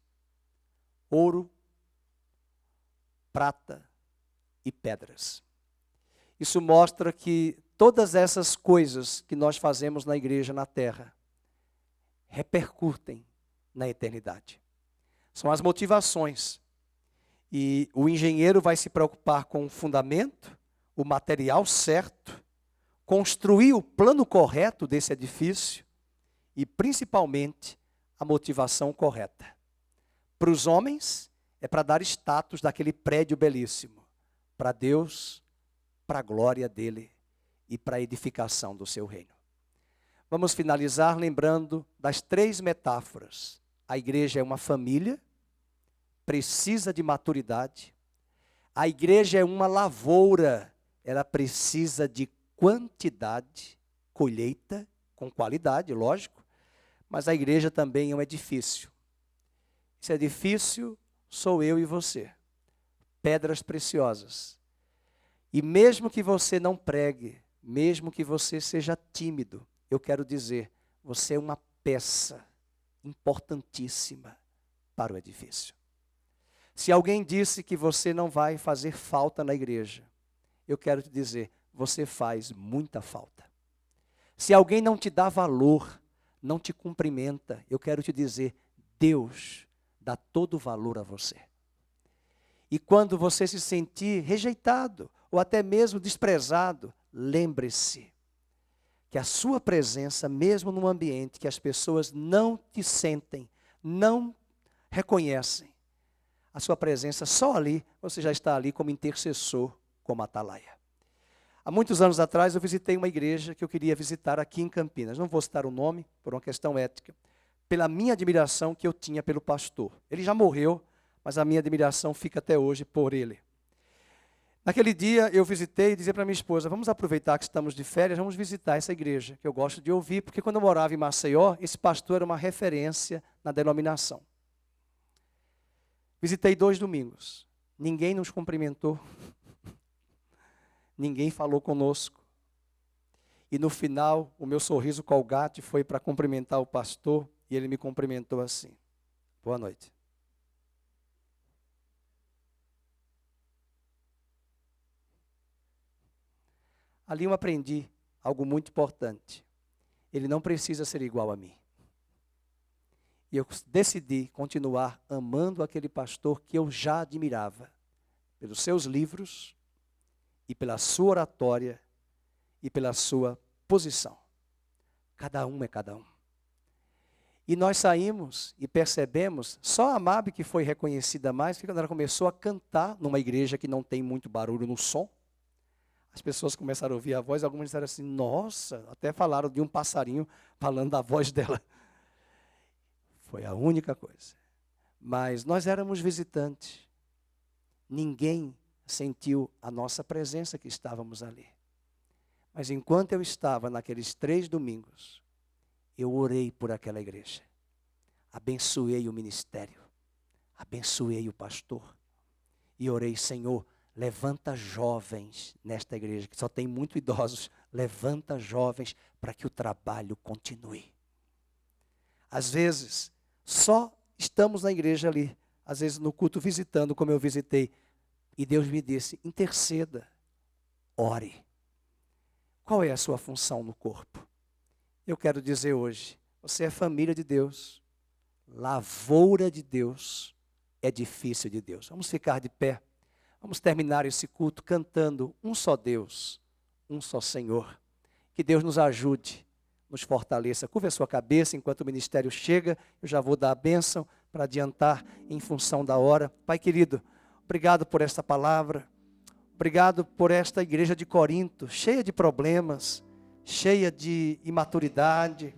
ouro, prata e pedras. Isso mostra que todas essas coisas que nós fazemos na igreja, na terra, repercutem na eternidade. São as motivações. E o engenheiro vai se preocupar com o fundamento, o material certo, construir o plano correto desse edifício e, principalmente, a motivação correta. Para os homens, é para dar status daquele prédio belíssimo. Para Deus, para a glória dele e para a edificação do seu reino. Vamos finalizar lembrando das 3 metáforas. A igreja é uma família, precisa de maturidade. A igreja é uma lavoura, ela precisa de quantidade, colheita, com qualidade, lógico. Mas a igreja também é um edifício. Esse edifício sou eu e você. Pedras preciosas. E mesmo que você não pregue, mesmo que você seja tímido, eu quero dizer, você é uma peça importantíssima para o edifício. Se alguém disse que você não vai fazer falta na igreja, eu quero te dizer, você faz muita falta. Se alguém não te dá valor, não te cumprimenta, eu quero te dizer, Deus dá todo o valor a você. E quando você se sentir rejeitado, ou até mesmo desprezado, lembre-se que a sua presença, mesmo num ambiente que as pessoas não te sentem, não reconhecem, a sua presença só ali, você já está ali como intercessor, como atalaia. Há muitos anos atrás eu visitei uma igreja que eu queria visitar aqui em Campinas. Não vou citar o nome, por uma questão ética, pela minha admiração que eu tinha pelo pastor. Ele já morreu, mas a minha admiração fica até hoje por ele. Naquele dia eu visitei e dizia para minha esposa, vamos aproveitar que estamos de férias, vamos visitar essa igreja, que eu gosto de ouvir, porque quando eu morava em Maceió, esse pastor era uma referência na denominação. Visitei 2 domingos, ninguém nos cumprimentou, ninguém falou conosco. E no final, o meu sorriso colgate foi para cumprimentar o pastor, e ele me cumprimentou assim, boa noite. Ali eu aprendi algo muito importante. Ele não precisa ser igual a mim. E eu decidi continuar amando aquele pastor que eu já admirava, pelos seus livros, e pela sua oratória, e pela sua posição. Cada um é cada um. E nós saímos e percebemos, só a Mabe que foi reconhecida mais, quando ela começou a cantar numa igreja que não tem muito barulho no som, as pessoas começaram a ouvir a voz, algumas disseram assim, nossa, até falaram de um passarinho falando da voz dela. Foi a única coisa. Mas nós éramos visitantes. Ninguém sentiu a nossa presença que estávamos ali. Mas enquanto eu estava naqueles 3 domingos, eu orei por aquela igreja. Abençoei o ministério. Abençoei o pastor. E orei, Senhor, levanta jovens nesta igreja, que só tem muito idosos. Levanta jovens para que o trabalho continue. Às vezes, só estamos na igreja ali. Às vezes no culto visitando, como eu visitei. E Deus me disse, interceda, ore. Qual é a sua função no corpo? Eu quero dizer hoje, você é família de Deus, lavoura de Deus, edifício de Deus. Vamos ficar de pé, vamos terminar esse culto cantando um só Deus, um só Senhor. Que Deus nos ajude, nos fortaleça. Curva a sua cabeça enquanto o ministério chega, eu já vou dar a bênção para adiantar em função da hora. Pai querido, obrigado por esta palavra, obrigado por esta igreja de Corinto, cheia de problemas, cheia de imaturidade,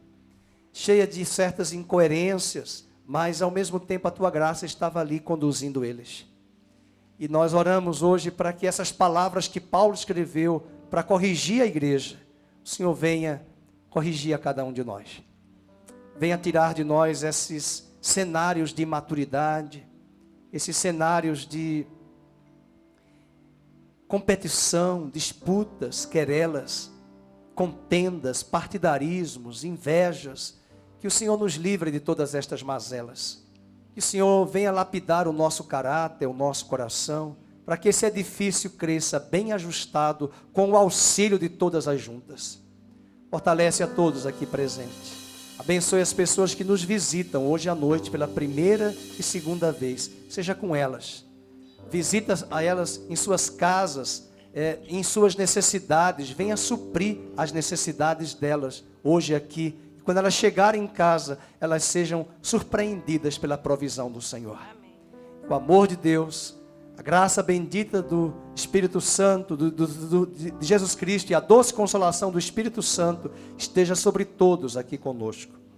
cheia de certas incoerências, mas ao mesmo tempo a tua graça estava ali conduzindo eles. E nós oramos hoje para que essas palavras que Paulo escreveu para corrigir a igreja, o Senhor venha corrigir a cada um de nós. Venha tirar de nós esses cenários de imaturidade, esses cenários de competição, disputas, querelas, contendas, partidarismos, invejas, que o Senhor nos livre de todas estas mazelas, que o Senhor venha lapidar o nosso caráter, o nosso coração, para que esse edifício cresça bem ajustado, com o auxílio de todas as juntas. Fortalece a todos aqui presentes, abençoe as pessoas que nos visitam hoje à noite pela primeira e segunda vez, seja com elas, visita a elas em suas casas, em suas necessidades, venha suprir as necessidades delas hoje aqui. Quando elas chegarem em casa, elas sejam surpreendidas pela provisão do Senhor. Amém. O amor de Deus, A graça bendita do Espírito Santo, de Jesus Cristo e a doce consolação do Espírito Santo esteja sobre todos aqui conosco.